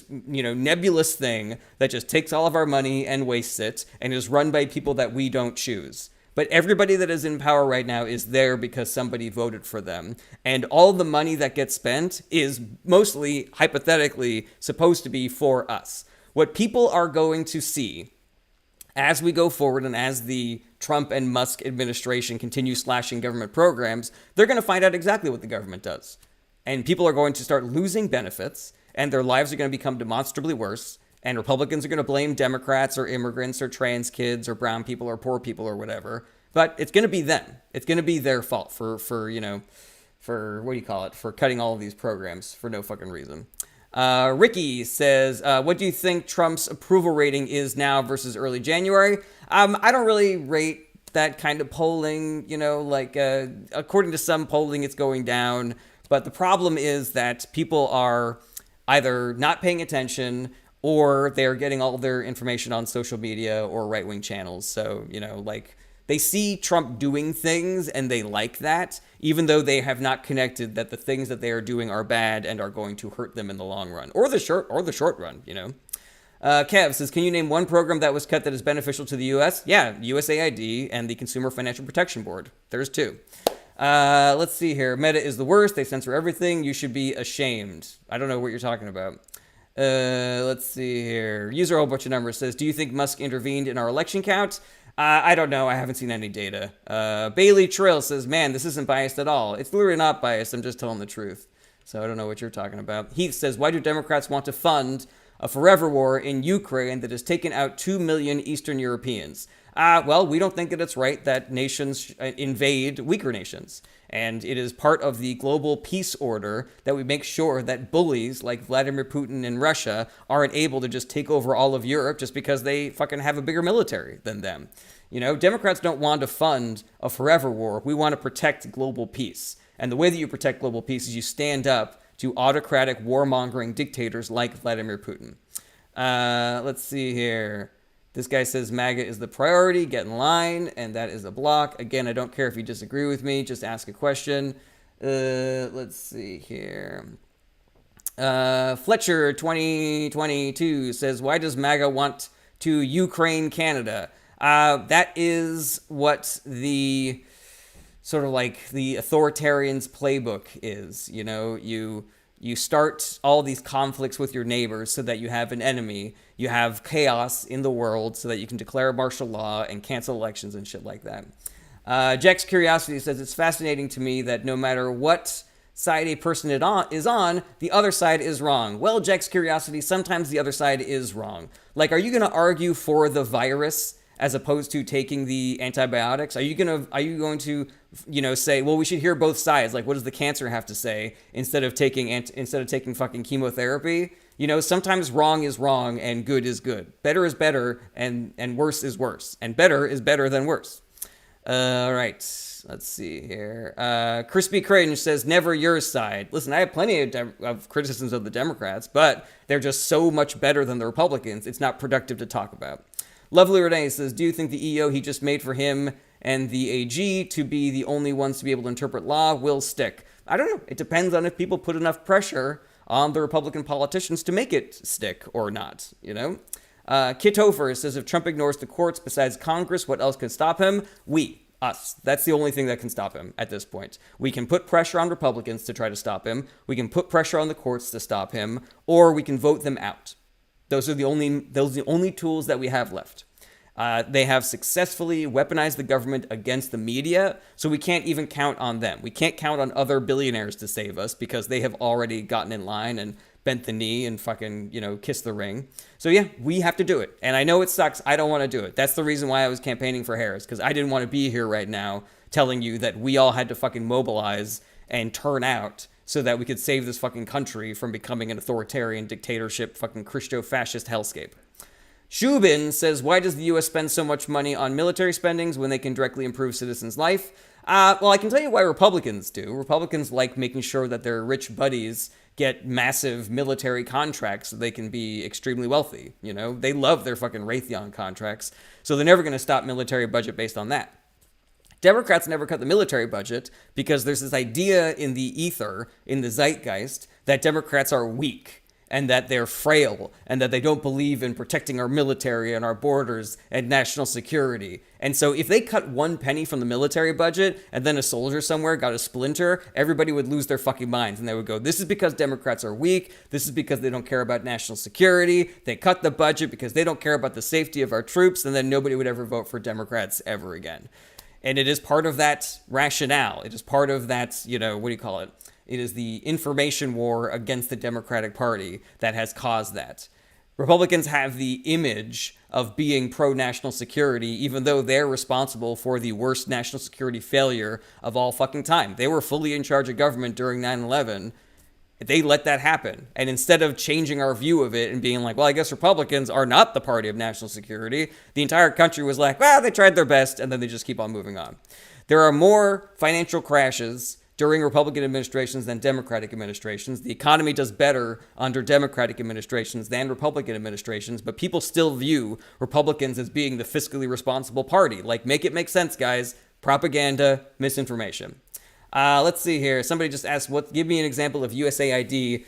nebulous thing that just takes all of our money and wastes it and is run by people that we don't choose. But everybody that is in power right now is there because somebody voted for them. And all the money that gets spent is mostly, hypothetically, supposed to be for us. What people are going to see as we go forward and as the Trump and Musk administration continue slashing government programs, they're going to find out exactly what the government does. And people are going to start losing benefits, and their lives are going to become demonstrably worse. And Republicans are going to blame Democrats or immigrants or trans kids or brown people or poor people or whatever. But it's going to be them. It's going to be their fault for cutting all of these programs for no fucking reason. Ricky says, what do you think Trump's approval rating is now versus early January? I don't really rate that kind of polling. According to some polling, it's going down. But the problem is that people are either not paying attention, or they're getting all their information on social media or right-wing channels. So, they see Trump doing things and they like that, even though they have not connected that the things that they are doing are bad and are going to hurt them in the long run or the short run, Kev says, can you name one program that was cut that is beneficial to the U.S.? Yeah, USAID and the Consumer Financial Protection Board. There's two. Let's see here. Meta is the worst. They censor everything. You should be ashamed. I don't know what you're talking about. Let's see here. User a whole bunch of numbers says, do you think Musk intervened in our election count? I don't know. I haven't seen any data. Bailey Trill says, man, this isn't biased at all. It's literally not biased. I'm just telling the truth. So I don't know what you're talking about. Heath says, why do Democrats want to fund a forever war in Ukraine that has taken out 2 million Eastern Europeans? Well, we don't think that it's right that nations invade weaker nations. And it is part of the global peace order that we make sure that bullies like Vladimir Putin in Russia aren't able to just take over all of Europe just because they fucking have a bigger military than them. You know, Democrats don't want to fund a forever war. We want to protect global peace. And the way that you protect global peace is you stand up to autocratic, warmongering dictators like Vladimir Putin. Let's see here. This guy says MAGA is the priority. Get in line. And that is a block. Again, I don't care if you disagree with me. Just ask a question. Let's see here. Fletcher 2022 says, why does MAGA want to Ukraine Canada? That is what the sort of like the authoritarian's playbook is. You know, you start all these conflicts with your neighbors so that you have an enemy. You have chaos in the world so that you can declare martial law and cancel elections and shit like that. Jack's Curiosity says, it's fascinating to me that no matter what side a person is on, the other side is wrong. Well, Jack's Curiosity, sometimes the other side is wrong. Like, are you going to argue for the virus as opposed to taking the antibiotics? Are you going to, you know, say, well, we should hear both sides? Like, what does the cancer have to say instead of taking fucking chemotherapy? You know, sometimes wrong is wrong and good is good. Better is better and worse is worse. And better is better than worse. All right, let's see here. Crispy Cringe says, never your side. Listen, I have plenty of criticisms of the Democrats, but they're just so much better than the Republicans. It's not productive to talk about. Lovely Renee says, do you think the EO he just made for him and the AG to be the only ones to be able to interpret law will stick? I don't know. It depends on if people put enough pressure on the Republican politicians to make it stick or not, you know? Kit Hofer says, if Trump ignores the courts besides Congress, what else could stop him? Us. That's the only thing that can stop him at this point. We can put pressure on Republicans to try to stop him. We can put pressure on the courts to stop him, or we can vote them out. Those are the only tools that we have left. They have successfully weaponized the government against the media, so we can't even count on them. We can't count on other billionaires to save us because they have already gotten in line and bent the knee and fucking, you know, kissed the ring. So yeah, we have to do it. And I know it sucks. I don't want to do it. That's the reason why I was campaigning for Harris, because I didn't want to be here right now telling you that we all had to fucking mobilize and turn out so that we could save this fucking country from becoming an authoritarian dictatorship, fucking Christo-fascist hellscape. Shubin says, why does the U.S. spend so much money on military spendings when they can directly improve citizens' life? Well, I can tell you why Republicans do. Republicans like making sure that their rich buddies get massive military contracts so they can be extremely wealthy. You know, they love their fucking Raytheon contracts, so they're never going to stop military budget based on that. Democrats never cut the military budget because there's this idea in the ether, in the zeitgeist, that Democrats are weak and that they're frail and that they don't believe in protecting our military and our borders and national security. And so if they cut 1 penny from the military budget and then a soldier somewhere got a splinter, everybody would lose their fucking minds and they would go, this is because Democrats are weak. This is because they don't care about national security. They cut the budget because they don't care about the safety of our troops, and then nobody would ever vote for Democrats ever again. And it is part of that rationale. It is part of that, you know, what do you call it? It is the information war against the Democratic Party that has caused that. Republicans have the image of being pro-national security, even though they're responsible for the worst national security failure of all fucking time. They were fully in charge of government during 9/11. They let that happen. And instead of changing our view of it and being like, well, I guess Republicans are not the party of national security, the entire country was like, well, they tried their best, and then they just keep on moving on. There are more financial crashes during Republican administrations than Democratic administrations. The economy does better under Democratic administrations than Republican administrations, but people still view Republicans as being the fiscally responsible party. Like, make it make sense, guys. Propaganda, misinformation. Let's see here. Somebody just asked, give me an example of USAID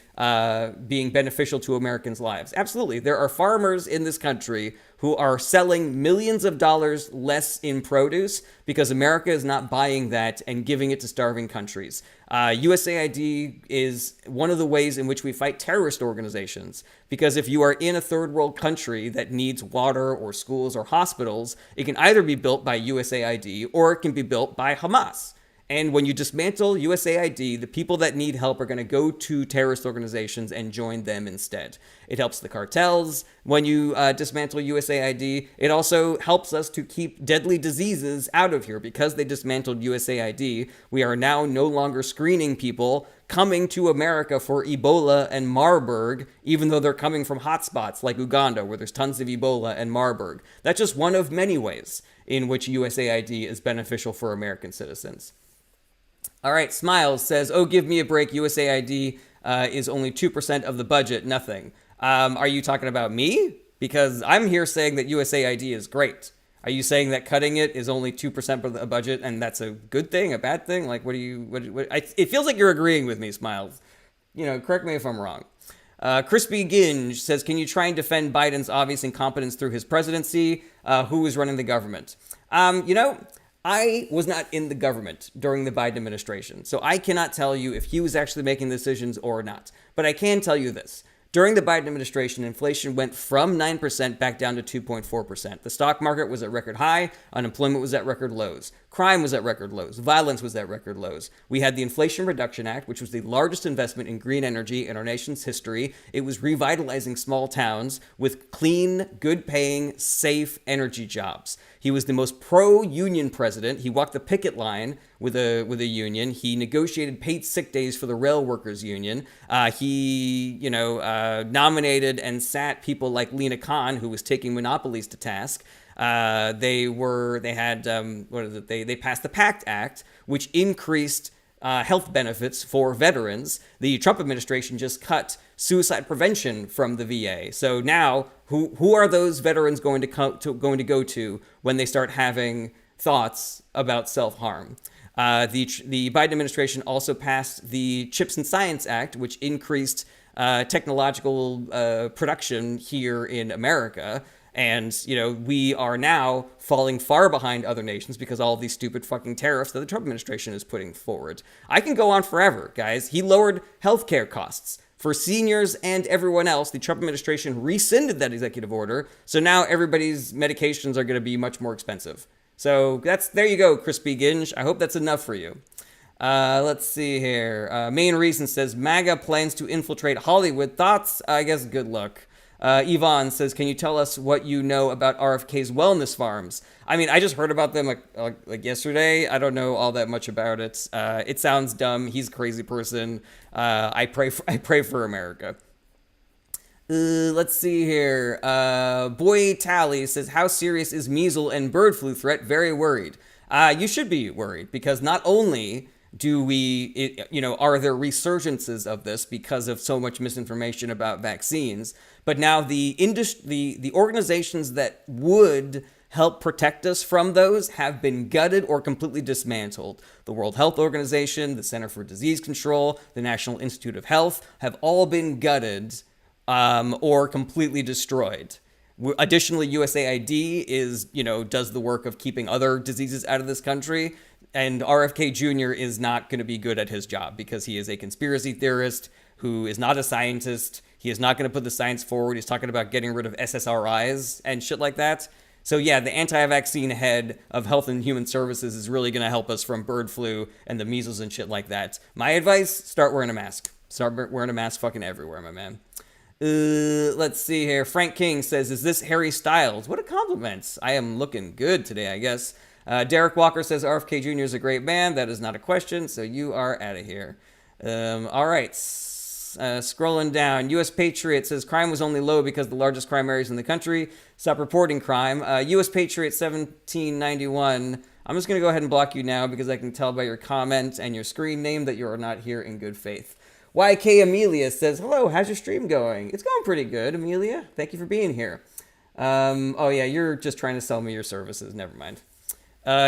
being beneficial to Americans' lives. Absolutely. There are farmers in this country who are selling millions of dollars less in produce because America is not buying that and giving it to starving countries. USAID is one of the ways in which we fight terrorist organizations, because if you are in a third world country that needs water or schools or hospitals, it can either be built by USAID or it can be built by Hamas. And when you dismantle USAID, the people that need help are going to go to terrorist organizations and join them instead. It helps the cartels when you dismantle USAID. It also helps us to keep deadly diseases out of here. Because they dismantled USAID, we are now no longer screening people coming to America for Ebola and Marburg, even though they're coming from hotspots like Uganda, where there's tons of Ebola and Marburg. That's just one of many ways in which USAID is beneficial for American citizens. All right, Smiles says, oh, give me a break. USAID is only 2% of the budget, nothing. Are you talking about me? Because I'm here saying that USAID is great. Are you saying that cutting it is only 2% of the budget and that's a good thing, a bad thing? Like, it feels like you're agreeing with me, Smiles. Correct me if I'm wrong. Crispy Ginge says, can you try and defend Biden's obvious incompetence through his presidency? Who is running the government? I was not in the government during the Biden administration, so I cannot tell you if he was actually making decisions or not. But I can tell you this. During the Biden administration, inflation went from 9% back down to 2.4%. The stock market was at record high. Unemployment was at record lows. Crime was at record lows. Violence was at record lows. We had the Inflation Reduction Act, which was the largest investment in green energy in our nation's history. It was revitalizing small towns with clean, good-paying, safe energy jobs. He was the most pro-union president. He walked the picket line with a union. He negotiated paid sick days for the rail workers union. He nominated and sat people like Lena Khan, who was taking monopolies to task. They passed the PACT Act, which increased health benefits for veterans. The Trump administration just cut suicide prevention from the VA. So now, who are those veterans going to go to when they start having thoughts about self-harm? The Biden administration also passed the CHIPS and Science Act, which increased technological production here in America. And, we are now falling far behind other nations because all of these stupid fucking tariffs that the Trump administration is putting forward. I can go on forever, guys. He lowered healthcare costs for seniors and everyone else. The Trump administration rescinded that executive order. So now everybody's medications are going to be much more expensive. So there you go, Crispy Ginge. I hope that's enough for you. Let's see here. Main Reason says, MAGA plans to infiltrate Hollywood. Thoughts? I guess good luck. Yvonne says, can you tell us what you know about RFK's wellness farms? I mean, I just heard about them like yesterday. I don't know all that much about it. It sounds dumb. He's a crazy person. I pray for America. Let's see here. Boy Tally says, how serious is measles and bird flu threat? Very worried. You should be worried because not only are there resurgences of this because of so much misinformation about vaccines, but now the organizations that would help protect us from those have been gutted or completely dismantled. The World Health Organization, the Center for Disease Control, the National Institute of Health have all been gutted or completely destroyed. Additionally, USAID does the work of keeping other diseases out of this country. And RFK Jr. is not going to be good at his job because he is a conspiracy theorist who is not a scientist. He is not going to put the science forward. He's talking about getting rid of SSRIs and shit like that. So yeah, the anti-vaccine head of Health and Human Services is really going to help us from bird flu and the measles and shit like that. My advice, start wearing a mask. Start wearing a mask fucking everywhere, my man. Let's see here. Frank King says, is this Harry Styles? What a compliment. I am looking good today, I guess. Derek Walker says, RFK Jr. is a great man. That is not a question, so you are out of here. All right. Scrolling down. U.S. Patriot says, crime was only low because the largest crime areas in the country. Stop reporting crime. U.S. Patriot 1791. I'm just going to go ahead and block you now because I can tell by your comment and your screen name that you are not here in good faith. YK Amelia says, hello, how's your stream going? It's going pretty good, Amelia. Thank you for being here. Oh, yeah, you're just trying to sell me your services. Never mind.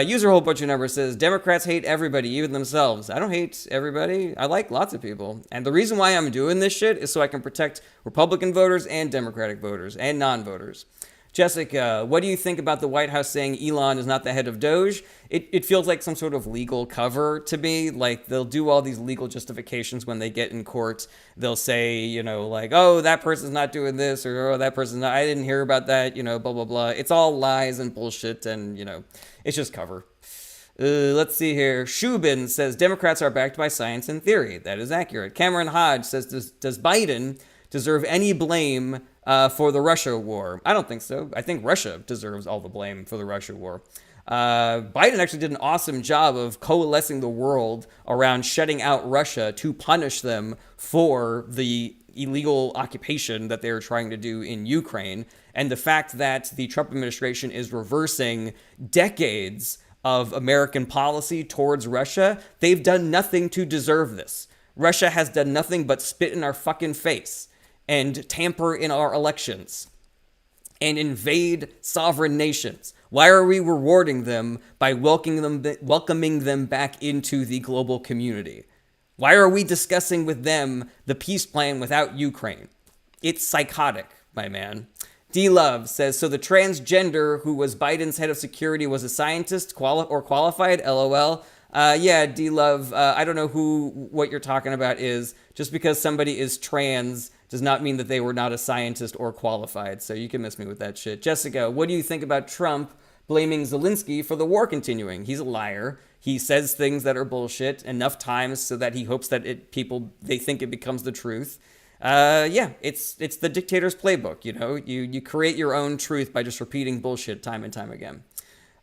User Whole Bunch of Numbers says, Democrats hate everybody, even themselves. I don't hate everybody. I like lots of people. And the reason why I'm doing this shit is so I can protect Republican voters and Democratic voters and non-voters. Jessica, what do you think about the White House saying Elon is not the head of Doge? It feels like some sort of legal cover to me. Like, they'll do all these legal justifications when they get in court. They'll say, like, oh, that person's not doing this, or oh, that person's not, I didn't hear about that, blah, blah, blah. It's all lies and bullshit, and, it's just cover. Let's see here. Shubin says Democrats are backed by science and theory. That is accurate. Cameron Hodge says, does Biden deserve any blame for the Russia war? I don't think so. I think Russia deserves all the blame for the Russia war. Biden actually did an awesome job of coalescing the world around shutting out Russia to punish them for the illegal occupation that they were trying to do in Ukraine. And the fact that the Trump administration is reversing decades of American policy towards Russia, they've done nothing to deserve this. Russia has done nothing but spit in our fucking face and tamper in our elections and invade sovereign nations. Why are we rewarding them by welcoming them back into the global community? Why are we discussing with them the peace plan without Ukraine? It's psychotic, my man. D-Love says, so the transgender who was Biden's head of security was a scientist or qualified? LOL. Yeah, D-Love, I don't know what you're talking about is. Just because somebody is trans does not mean that they were not a scientist or qualified. So you can miss me with that shit. Jessica, what do you think about Trump blaming Zelensky for the war continuing? He's a liar. He says things that are bullshit enough times so that he hopes that they think it becomes the truth. Yeah, it's the dictator's playbook, you know? You create your own truth by just repeating bullshit time and time again.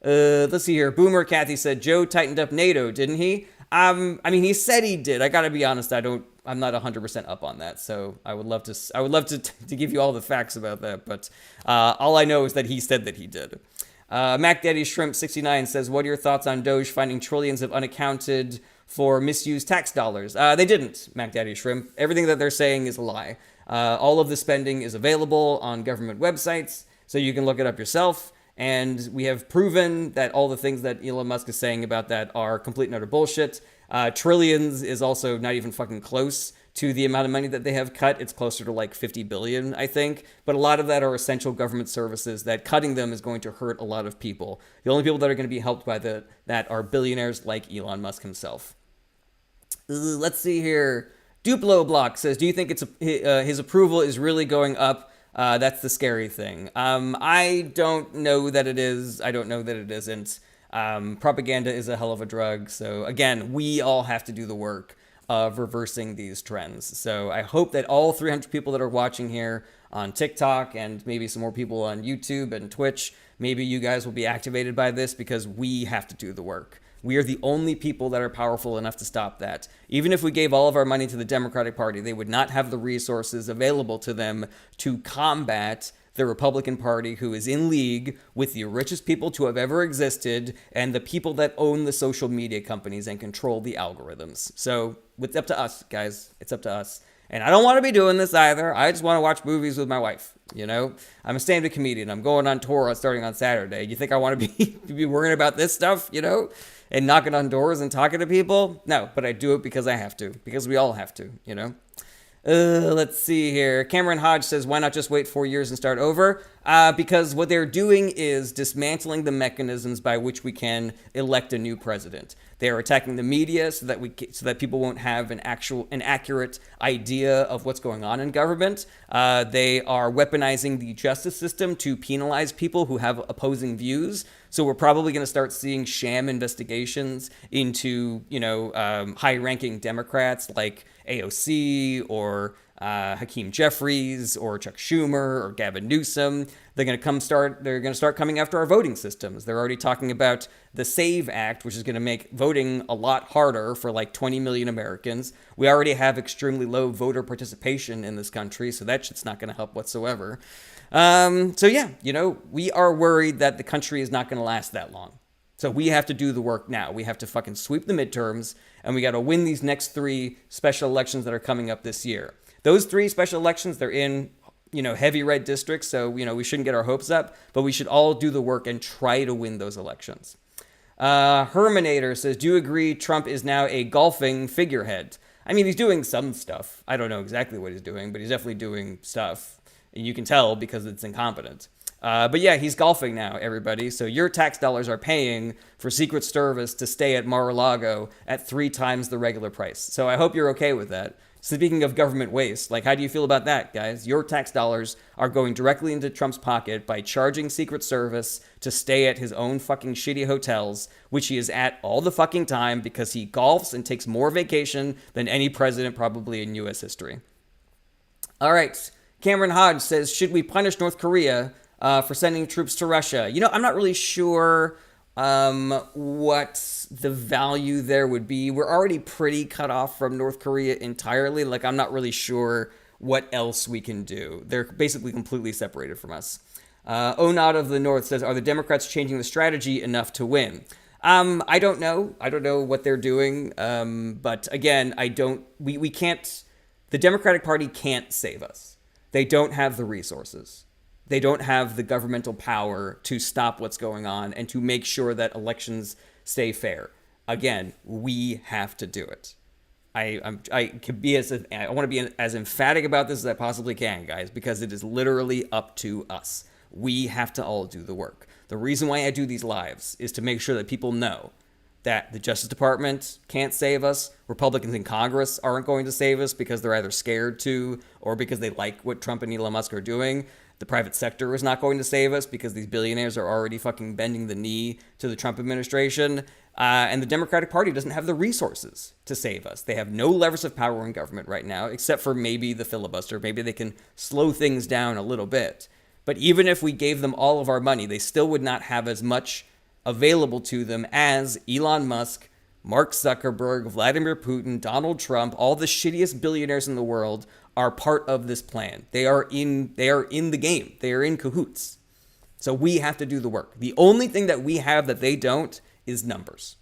Let's see here. Boomer Kathy said Joe tightened up NATO, didn't he? I mean, he said he did. I gotta be honest, I'm not 100% up on that. So I would love to give you all the facts about that. But all I know is that he said that he did. Mac Daddy Shrimp 69 says, what are your thoughts on Doge finding trillions of unaccounted for misused tax dollars? They didn't, Mac Daddy Shrimp. Everything that they're saying is a lie. All of the spending is available on government websites, so you can look it up yourself. And we have proven that all the things that Elon Musk is saying about that are complete and utter bullshit. Trillions is also not even fucking close to the amount of money that they have cut. It's closer to like 50 billion, I think. But a lot of that are essential government services that cutting them is going to hurt a lot of people. The only people that are going to be helped by that are billionaires like Elon Musk himself. Let's see here. Duplo Block says, do you think his approval is really going up? That's the scary thing. I don't know that it is. I don't know that it isn't. Propaganda is a hell of a drug. So again, we all have to do the work of reversing these trends. So I hope that all 300 people that are watching here on TikTok and maybe some more people on YouTube and Twitch, maybe you guys will be activated by this because we have to do the work. We are the only people that are powerful enough to stop that. Even if we gave all of our money to the Democratic Party, they would not have the resources available to them to combat the Republican Party, who is in league with the richest people to have ever existed and the people that own the social media companies and control the algorithms. So it's up to us, guys. It's up to us. And I don't want to be doing this either. I just want to watch movies with my wife. You know, I'm a stand-up comedian. I'm going on tour starting on Saturday. You think I want to be worrying about this stuff, you know, and knocking on doors and talking to people? No, but I do it because I have to, because we all have to, you know. Let's see here. Cameron Hodge says, why not just wait 4 years and start over? Because what they're doing is dismantling the mechanisms by which we can elect a new president. They are attacking the media so that people won't have an accurate idea of what's going on in government. They are weaponizing the justice system to penalize people who have opposing views. So we're probably going to start seeing sham investigations into, high-ranking Democrats like AOC or Hakeem Jeffries or Chuck Schumer or Gavin Newsom. They're going to start coming after our voting systems. They're already talking about the SAVE Act, which is going to make voting a lot harder for like 20 million Americans. We already have extremely low voter participation in this country, so that shit's not going to help whatsoever. So yeah, we are worried that the country is not going to last that long. So we have to do the work now. We have to fucking sweep the midterms, and we got to win these next 3 special elections that are coming up this year. Those 3 special elections, they're in, heavy red districts, so, we shouldn't get our hopes up, but we should all do the work and try to win those elections. Herminator says, do you agree Trump is now a golfing figurehead? I mean, he's doing some stuff. I don't know exactly what he's doing, but he's definitely doing stuff. And you can tell because it's incompetent. But yeah, he's golfing now, everybody. So your tax dollars are paying for Secret Service to stay at Mar-a-Lago at 3 times the regular price. So I hope you're okay with that. Speaking of government waste, like, how do you feel about that, guys? Your tax dollars are going directly into Trump's pocket by charging Secret Service to stay at his own fucking shitty hotels, which he is at all the fucking time because he golfs and takes more vacation than any president probably in U.S. history. All right. Cameron Hodge says, should we punish North Korea for sending troops to Russia? You know, I'm not really sure what the value there would be. We're already pretty cut off from North Korea entirely. Like, I'm not really sure what else we can do. They're basically completely separated from us. Onad of the North says, are the Democrats changing the strategy enough to win? I don't know. I don't know what they're doing. But again, we can't, the Democratic Party can't save us. They don't have the resources. They don't have the governmental power to stop what's going on and to make sure that elections stay fair. Again, we have to do it. I want to be as emphatic about this as I possibly can, guys, because it is literally up to us. We have to all do the work. The reason why I do these lives is to make sure that people know that the Justice Department can't save us. Republicans in Congress aren't going to save us because they're either scared to or because they like what Trump and Elon Musk are doing. The private sector is not going to save us because these billionaires are already fucking bending the knee to the Trump administration. And the Democratic Party doesn't have the resources to save us. They have no levers of power in government right now, except for maybe the filibuster. Maybe they can slow things down a little bit. But even if we gave them all of our money, they still would not have as much available to them as Elon Musk, Mark Zuckerberg, Vladimir Putin, Donald Trump, all the shittiest billionaires in the world are part of this plan. They are in the game. They are in cahoots. So we have to do the work. The only thing that we have that they don't is numbers.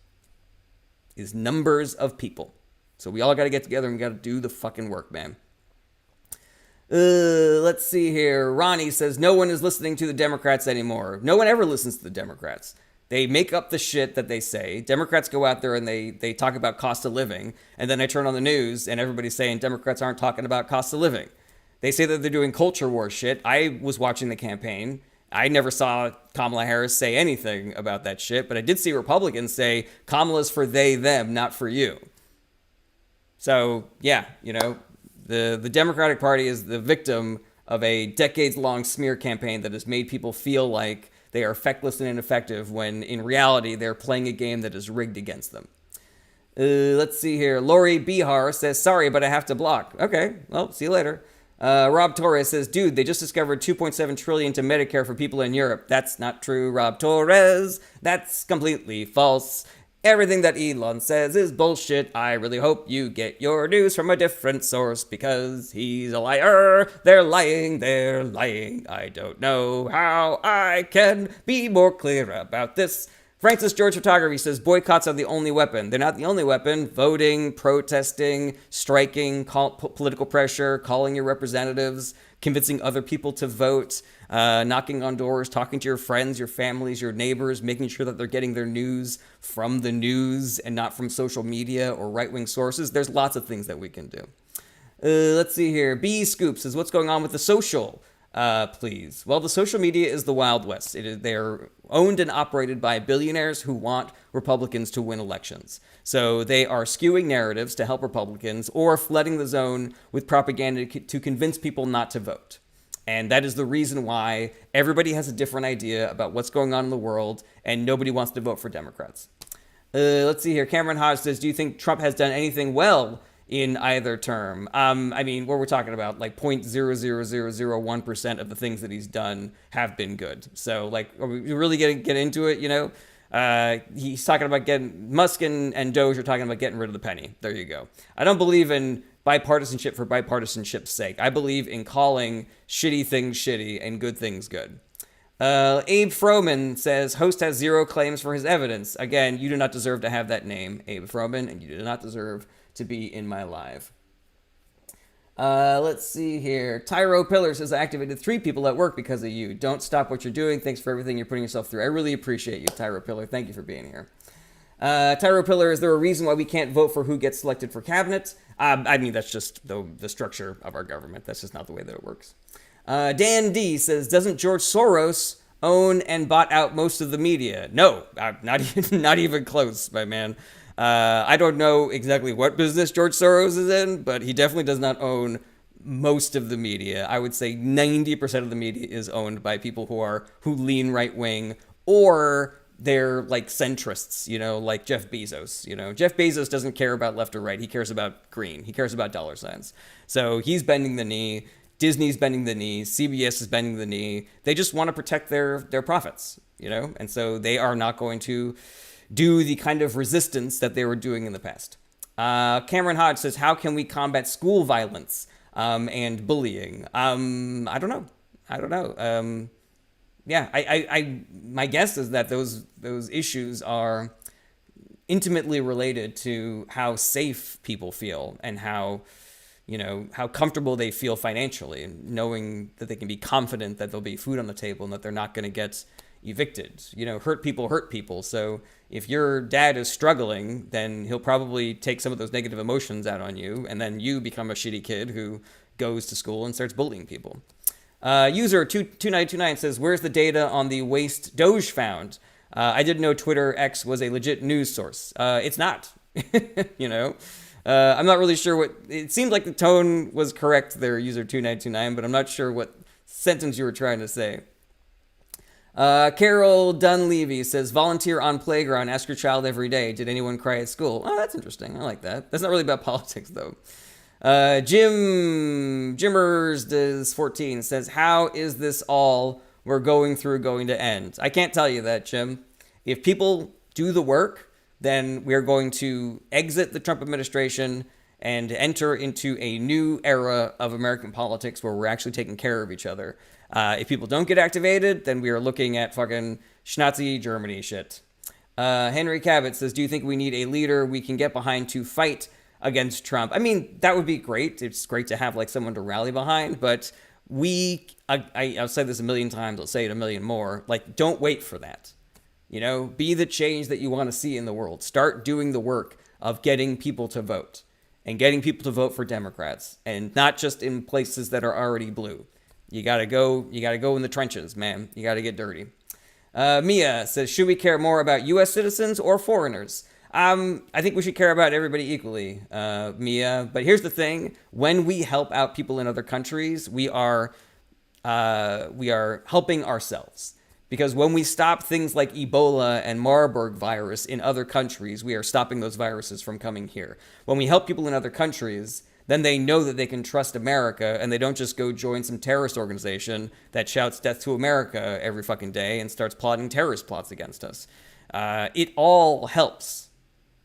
Is numbers of people. So we all got to get together and we got to do the fucking work, man. Let's see here. Ronnie says, no one is listening to the Democrats anymore. No one ever listens to the Democrats. They make up the shit that they say. Democrats go out there and they talk about cost of living. And then I turn on the news and everybody's saying Democrats aren't talking about cost of living. They say that they're doing culture war shit. I was watching the campaign. I never saw Kamala Harris say anything about that shit. But I did see Republicans say Kamala's for they, them, not for you. So, yeah, you know, the Democratic Party is the victim of a decades-long smear campaign that has made people feel like they are feckless and ineffective when in reality they're playing a game that is rigged against them. Let's see here. Lori Bihar says, sorry, but I have to block. Okay, well, see you later. Rob Torres says, dude, they just discovered 2.7 trillion to Medicare for people in Europe. That's not true, Rob Torres. That's completely false. Everything that Elon says is bullshit. I really hope you get your news from a different source because he's a liar. They're lying. They're lying. I don't know how I can be more clear about this. Francis George Photography says boycotts are the only weapon. They're not the only weapon. Voting, protesting, striking, political pressure, calling your representatives, convincing other people to vote, knocking on doors, talking to your friends, your families, your neighbors, making sure that they're getting their news from the news and not from social media or right-wing sources. There's lots of things that we can do. Let's see here. B. Scoop says, what's going on with the social? Please. Well, the social media is the Wild West. They're owned and operated by billionaires who want Republicans to win elections. So they are skewing narratives to help Republicans or flooding the zone with propaganda to convince people not to vote. And that is the reason why everybody has a different idea about what's going on in the world and nobody wants to vote for Democrats. Let's see here. Cameron Hodge says, do you think Trump has done anything well in either term? I mean, what we're talking about, like 0.00001% of the things that he's done have been good. So, like, are we really going to get into it, you know? He's talking about Musk and Doge are talking about getting rid of the penny. There you go. I don't believe in bipartisanship for bipartisanship's sake. I believe in calling shitty things shitty and good things good. Abe Froman says, host has zero claims for his evidence. Again, you do not deserve to have that name, Abe Froman, and you do not deserve to be in my live. Let's see here. Tyro Pillar says, I activated 3 people at work because of you. Don't stop what you're doing. Thanks for everything you're putting yourself through. I really appreciate you, Tyro Pillar. Thank you for being here. Tyro Pillar, is there a reason why we can't vote for who gets selected for cabinet? I mean, that's just the structure of our government. That's just not the way that it works. Dan D says, doesn't George Soros own and bought out most of the media? No, not even, not even close, my man. I don't know exactly what business George Soros is in, but he definitely does not own most of the media. I would say 90% of the media is owned by people who lean right wing, or they're like centrists, like Jeff Bezos. Jeff Bezos doesn't care about left or right. He cares about green. He cares about dollar signs. So he's bending the knee. Disney's bending the knee. CBS is bending the knee. They just want to protect their profits, and so they are not going to do the kind of resistance that they were doing in the past. Cameron Hodge says, how can we combat school violence and bullying? I don't know. Yeah, I my guess is that those issues are intimately related to how safe people feel and how comfortable they feel financially, knowing that they can be confident that there'll be food on the table and that they're not going to get evicted. Hurt people. So if your dad is struggling, then he'll probably take some of those negative emotions out on you, and then you become a shitty kid who goes to school and starts bullying people. User 2929 says, where's the data on the waste Doge found? I didn't know Twitter X was a legit news source. It's not. I'm not really sure it seemed like the tone was correct there, user 2929, but I'm not sure what sentence you were trying to say. Carol Dunleavy says, volunteer on playground, ask your child every day, did anyone cry at school? Oh, that's interesting. I like that. That's not really about politics, though. Jimmers does 14 says, how is this all we're going through going to end? I can't tell you that, Jim. If people do the work, then we're going to exit the Trump administration and enter into a new era of American politics where we're actually taking care of each other. If people don't get activated, then we are looking at fucking Schnazi Germany shit. Henry Cabot says, do you think we need a leader we can get behind to fight against Trump? I mean, that would be great. It's great to have like someone to rally behind, but I'll say this a million times, I'll say it a million more, like, don't wait for that. Be the change that you want to see in the world. Start doing the work of getting people to vote and getting people to vote for Democrats, and not just in places that are already blue. You gotta go in the trenches, man. You gotta get dirty. Mia says, should we care more about U.S. citizens or foreigners? I think we should care about everybody equally, Mia. But here's the thing: when we help out people in other countries, we are helping ourselves. Because when we stop things like Ebola and Marburg virus in other countries, we are stopping those viruses from coming here. When we help people in other countries, then they know that they can trust America, and they don't just go join some terrorist organization that shouts death to America every fucking day and starts plotting terrorist plots against us. It all helps.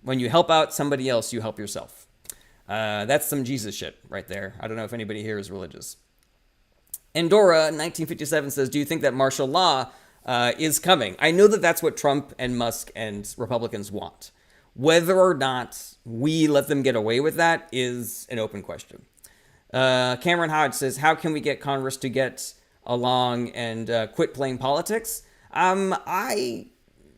When you help out somebody else, you help yourself. That's some Jesus shit right there. I don't know if anybody here is religious. Endora 1957 says, do you think that martial law is coming? I know that that's what Trump and Musk and Republicans want. Whether or not we let them get away with that is an open question. Cameron Hodge says, how can we get Congress to get along and quit playing politics? I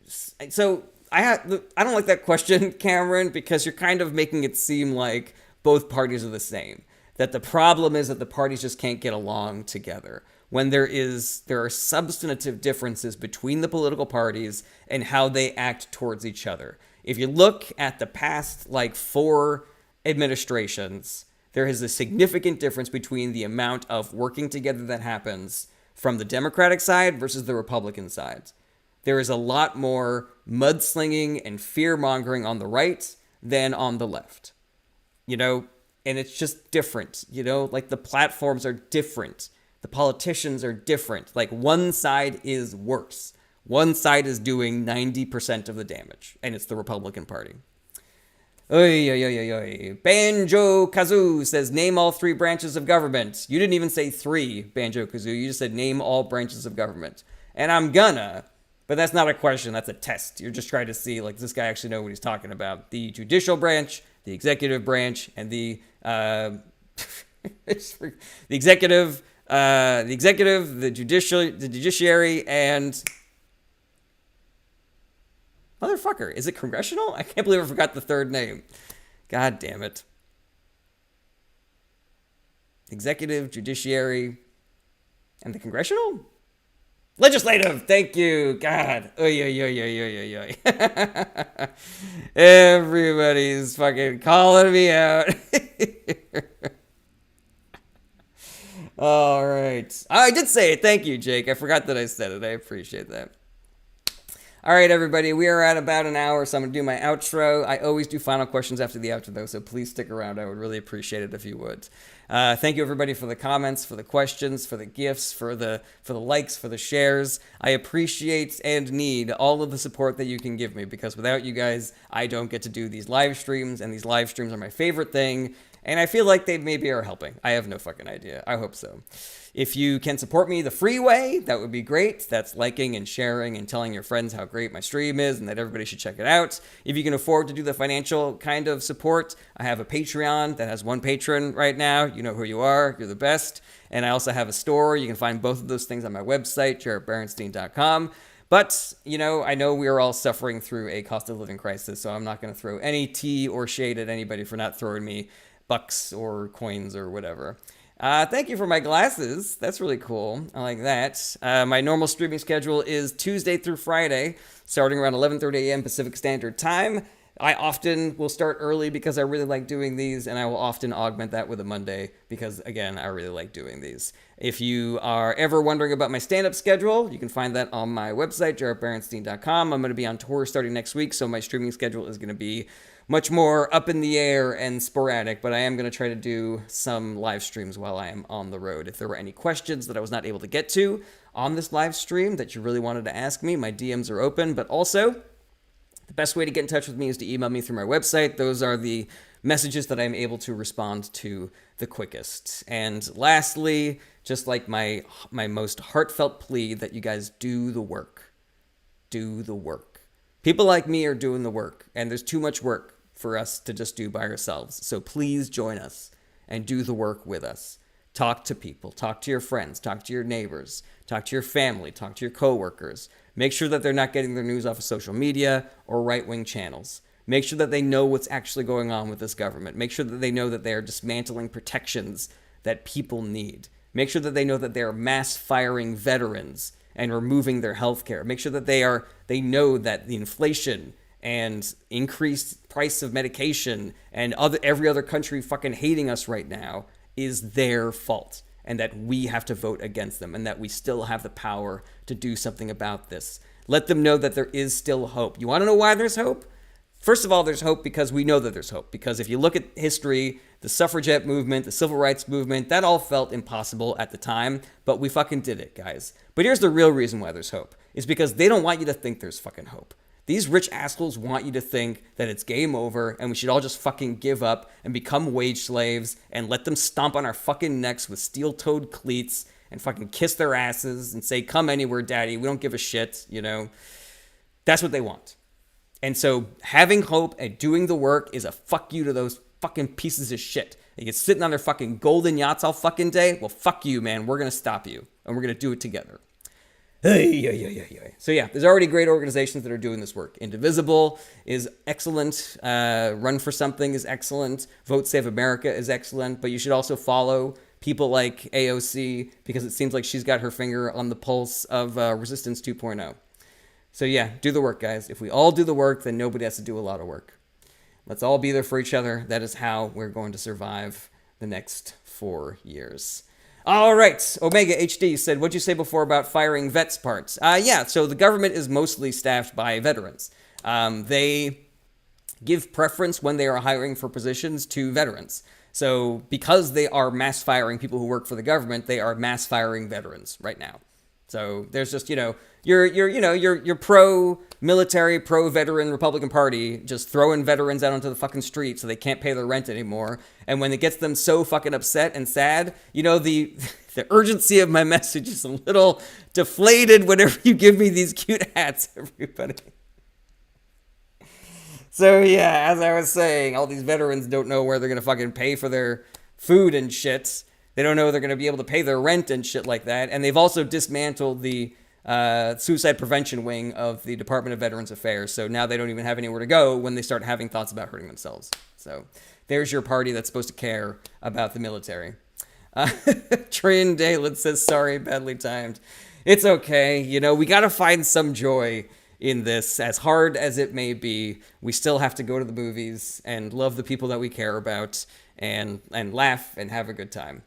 don't like that question, Cameron, because you're kind of making it seem like both parties are the same. That the problem is that the parties just can't get along together, when there are substantive differences between the political parties and how they act towards each other. If you look at the past, 4 administrations, there is a significant difference between the amount of working together that happens from the Democratic side versus the Republican side. There is a lot more mudslinging and fear-mongering on the right than on the left. And it's just different, the platforms are different. The politicians are different. One side is worse. One side is doing 90% of the damage, and it's the Republican Party. Oy, oy, oy, oy, oy. Banjo Kazoo says, name all 3 branches of government. You didn't even say 3, Banjo Kazoo. You just said name all branches of government. And I'm gonna, but that's not a question. That's a test. You're just trying to see, does this guy actually know what he's talking about? The judicial branch, the executive branch, and the executive, the judiciary, and motherfucker, is it congressional? I can't believe I forgot the third name. God damn it. Executive, judiciary, And the congressional? Legislative, thank you. God. Oy, oy, oy, oy, oy, oy, oy. Everybody's fucking calling me out. All right. I did say it. Thank you, Jake. I forgot that I said it. I appreciate that. All right, everybody. We are at about an hour, so I'm going to do my outro. I always do final questions after the outro, though, so please stick around. I would really appreciate it if you would. Thank you, everybody, for the comments, for the questions, for the gifts, for the likes, for the shares. I appreciate and need all of the support that you can give me, because without you guys, I don't get to do these live streams, and these live streams are my favorite thing, and I feel like they maybe are helping. I have no fucking idea. I hope so. If you can support me the free way, that would be great. That's liking and sharing and telling your friends how great my stream is and that everybody should check it out. If you can afford to do the financial kind of support, I have a Patreon that has one patron right now. You know who you are. You're the best. And I also have a store. You can find both of those things on my website, jarrettberenstein.com. But, you know, I know we are all suffering through a cost of living crisis, so I'm not going to throw any tea or shade at anybody for not throwing me bucks or coins or whatever. Thank you for my glasses. That's really cool. I like that. My normal streaming schedule is Tuesday through Friday, starting around 11:30 a.m. Pacific Standard Time. I often will start early because I really like doing these, and I will often augment that with a Monday because, again, I really like doing these. If you are ever wondering about my stand-up schedule, you can find that on my website, jarrettberenstein.com. I'm going to be on tour starting next week, so my streaming schedule is going to be much more up in the air and sporadic, but I am going to try to do some live streams while I am on the road. If there were any questions that I was not able to get to on this live stream that you really wanted to ask me, my DMs are open, but also the best way to get in touch with me is to email me through my website. Those are the messages that I'm able to respond to the quickest. And lastly, just like my most heartfelt plea, that you guys do the work. Do the work. People like me are doing the work, and there's too much work for us to just do by ourselves. So please join us and do the work with us. Talk to people, talk to your friends, talk to your neighbors, talk to your family, talk to your coworkers. Make sure that they're not getting their news off of social media or right-wing channels. Make sure that they know what's actually going on with this government. Make sure that they know that they are dismantling protections that people need. Make sure that they know that they are mass firing veterans and removing their health care. Make sure that they know that the inflation and increased price of medication and every other country fucking hating us right now is their fault, and that we have to vote against them, and that we still have the power to do something about this. Let them know that there is still hope. You want to know why there's hope? First of all, there's hope because we know that there's hope. Because if you look at history, the suffragette movement, the civil rights movement, that all felt impossible at the time, but we fucking did it, guys. But here's the real reason why there's hope. Is because they don't want you to think there's fucking hope. These rich assholes want you to think that it's game over and we should all just fucking give up and become wage slaves and let them stomp on our fucking necks with steel-toed cleats and fucking kiss their asses and say, come anywhere, daddy, we don't give a shit, you know. That's what they want. And so having hope and doing the work is a fuck you to those fucking pieces of shit. They get sitting on their fucking golden yachts all fucking day. Well, fuck you, man. We're going to stop you. And we're going to do it together. So yeah, there's already great organizations that are doing this work. Indivisible is excellent. Run for Something is excellent. Vote Save America is excellent. But you should also follow people like AOC because it seems like she's got her finger on the pulse of Resistance 2.0. So yeah, do the work, guys. If we all do the work, then nobody has to do a lot of work. Let's all be there for each other. That is how we're going to survive the next 4 years. All right, Omega HD said, what'd you say before about firing vets parts? Yeah, so the government is mostly staffed by veterans. They give preference when they are hiring for positions to veterans. So because they are mass firing people who work for the government, they are mass firing veterans right now. So there's just, your pro-military, pro-veteran Republican Party just throwing veterans out onto the fucking street so they can't pay their rent anymore. And when it gets them so fucking upset and sad, the urgency of my message is a little deflated whenever you give me these cute hats, everybody. So yeah, as I was saying, all these veterans don't know where they're going to fucking pay for their food and shit. They don't know they're going to be able to pay their rent and shit like that. And they've also dismantled the suicide prevention wing of the Department of Veterans Affairs. So now they don't even have anywhere to go when they start having thoughts about hurting themselves. So there's your party that's supposed to care about the military. Trin Dalen says, sorry, badly timed. It's okay. You know, we got to find some joy in this. As hard as it may be, we still have to go to the movies and love the people that we care about and laugh and have a good time.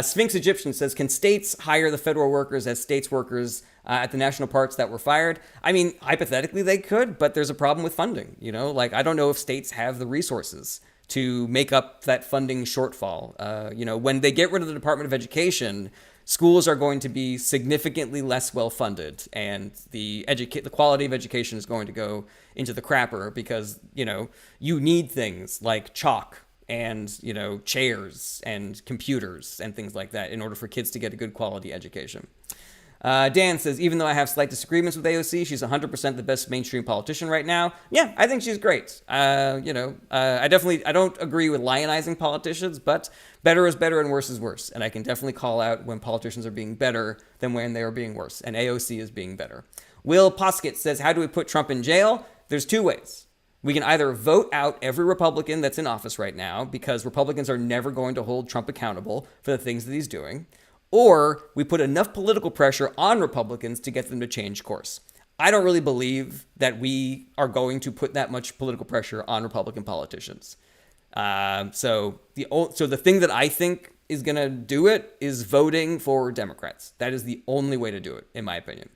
Sphinx Egyptian says, can states hire the federal workers as states workers at the national parks that were fired? I mean, hypothetically they could, but there's a problem with funding. You know, like, I don't know if states have the resources to make up that funding shortfall. You know, when they get rid of the Department of Education, schools are going to be significantly less well funded, and the quality of education is going to go into the crapper because, you know, you need things like chalk and, you know, chairs and computers and things like that in order for kids to get a good quality education. Dan says, even though I have slight disagreements with AOC, she's 100% the best mainstream politician right now. Yeah, I think she's great. I don't agree with lionizing politicians, but better is better and worse is worse. And I can definitely call out when politicians are being better than when they are being worse. And AOC is being better. Will Poskett says, how do we put Trump in jail? There's two ways. We can either vote out every Republican that's in office right now, because Republicans are never going to hold Trump accountable for the things that he's doing, or we put enough political pressure on Republicans to get them to change course. I don't really believe that we are going to put that much political pressure on Republican politicians. So the thing that I think is going to do it is voting for Democrats. That is the only way to do it, in my opinion.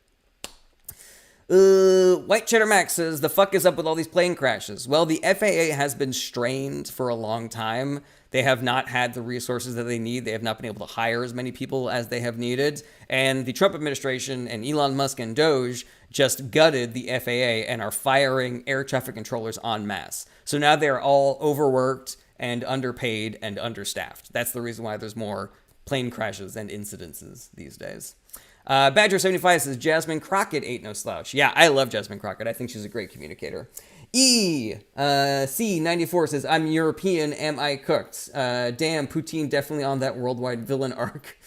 White Cheddar Max says, the fuck is up with all these plane crashes? Well, the FAA has been strained for a long time. They have not had the resources that they need. They have not been able to hire as many people as they have needed. And the Trump administration and Elon Musk and Doge just gutted the FAA and are firing air traffic controllers en masse. So now they're all overworked and underpaid and understaffed. That's the reason why there's more plane crashes and incidences these days. Badger75 says, Jasmine Crockett ain't no slouch. Yeah, I love Jasmine Crockett. I think she's a great communicator. C94 says, I'm European, am I cooked? Damn, Poutine definitely on that worldwide villain arc.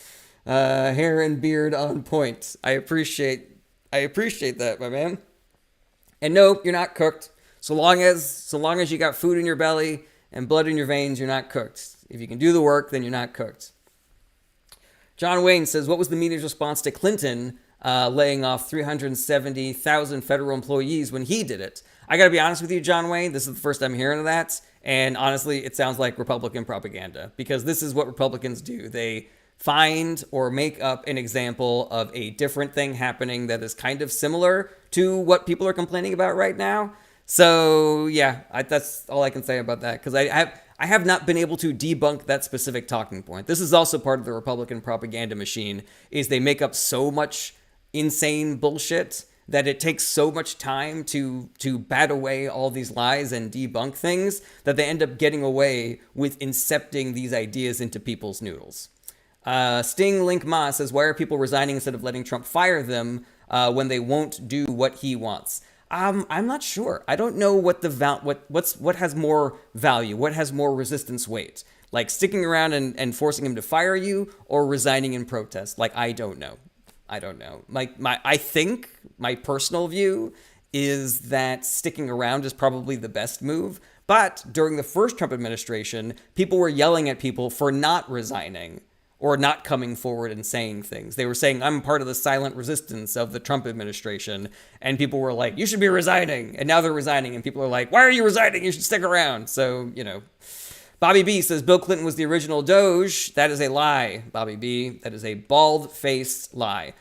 Hair and beard on point. I appreciate that, my man. And no, you're not cooked. So long as you got food in your belly and blood in your veins, you're not cooked. If you can do the work, then you're not cooked. John Wayne says, what was the media's response to Clinton laying off 370,000 federal employees when he did it? I got to be honest with you, John Wayne, this is the first I'm hearing of that. And honestly, it sounds like Republican propaganda, because this is what Republicans do. They find or make up an example of a different thing happening that is kind of similar to what people are complaining about right now. So yeah, that's all I can say about that, because I have not been able to debunk that specific talking point. This is also part of the Republican propaganda machine, is they make up so much insane bullshit that it takes so much time to bat away all these lies and debunk things that they end up getting away with incepting these ideas into people's noodles. Sting Link Ma says, why are people resigning instead of letting Trump fire them when they won't do what he wants? I'm not sure. I don't know what what has more value, what has more resistance weight, like sticking around and forcing him to fire you, or resigning in protest. Like, I don't know. I think my personal view is that sticking around is probably the best move. But during the first Trump administration, people were yelling at people for not resigning or not coming forward and saying things. They were saying, I'm part of the silent resistance of the Trump administration. And people were like, you should be resigning. And now they're resigning. And people are like, why are you resigning? You should stick around. So, you know. Bobby B says, Bill Clinton was the original Doge. That is a lie, Bobby B. That is a bald-faced lie.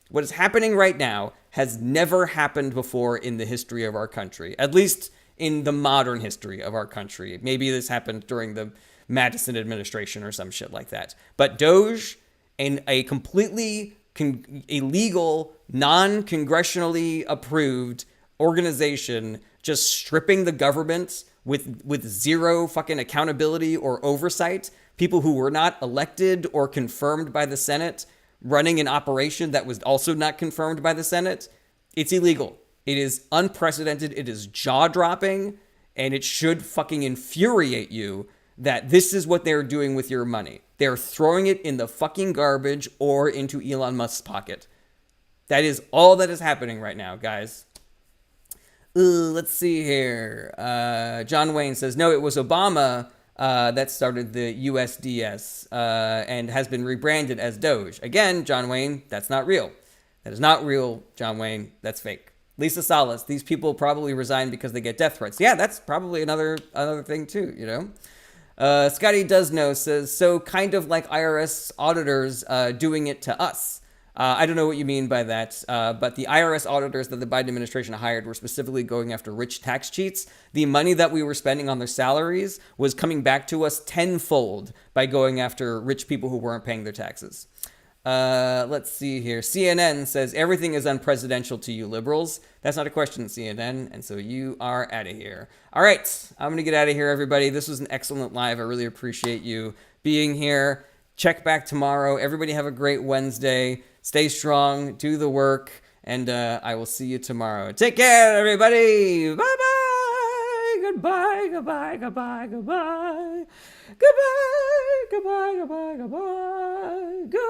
What is happening right now, has never happened before in the history of our country. At least in the modern history of our country. Maybe this happened during the Madison administration or some shit like that. But Doge and a completely illegal, non-congressionally approved organization just stripping the government with zero fucking accountability or oversight, people who were not elected or confirmed by the Senate running an operation that was also not confirmed by the Senate. It's illegal. It is unprecedented. It is jaw-dropping, and it should fucking infuriate you that this is what they're doing with your money. They're throwing it in the fucking garbage or into Elon Musk's pocket. That is all that is happening right now, guys. Let's see here. John Wayne says, no, it was Obama that started the USDS and has been rebranded as Doge. Again, John Wayne, that's not real. That is not real, John Wayne. That's fake. Lisa Salas, these people probably resign because they get death threats. Yeah, that's probably another thing too, you know? Scotty Does Know says, so kind of like IRS auditors doing it to us. I don't know what you mean by that, but the IRS auditors that the Biden administration hired were specifically going after rich tax cheats. The money that we were spending on their salaries was coming back to us tenfold by going after rich people who weren't paying their taxes. Let's see here. CNN says, everything is unpresidential to you liberals. That's not a question, CNN, and so you are out of here. All right, I'm going to get out of here, everybody. This was an excellent live. I really appreciate you being here. Check back tomorrow. Everybody have a great Wednesday. Stay strong, do the work, and I will see you tomorrow. Take care, everybody. Bye-bye. Goodbye, goodbye, goodbye, goodbye. Goodbye, goodbye, goodbye, goodbye. Good.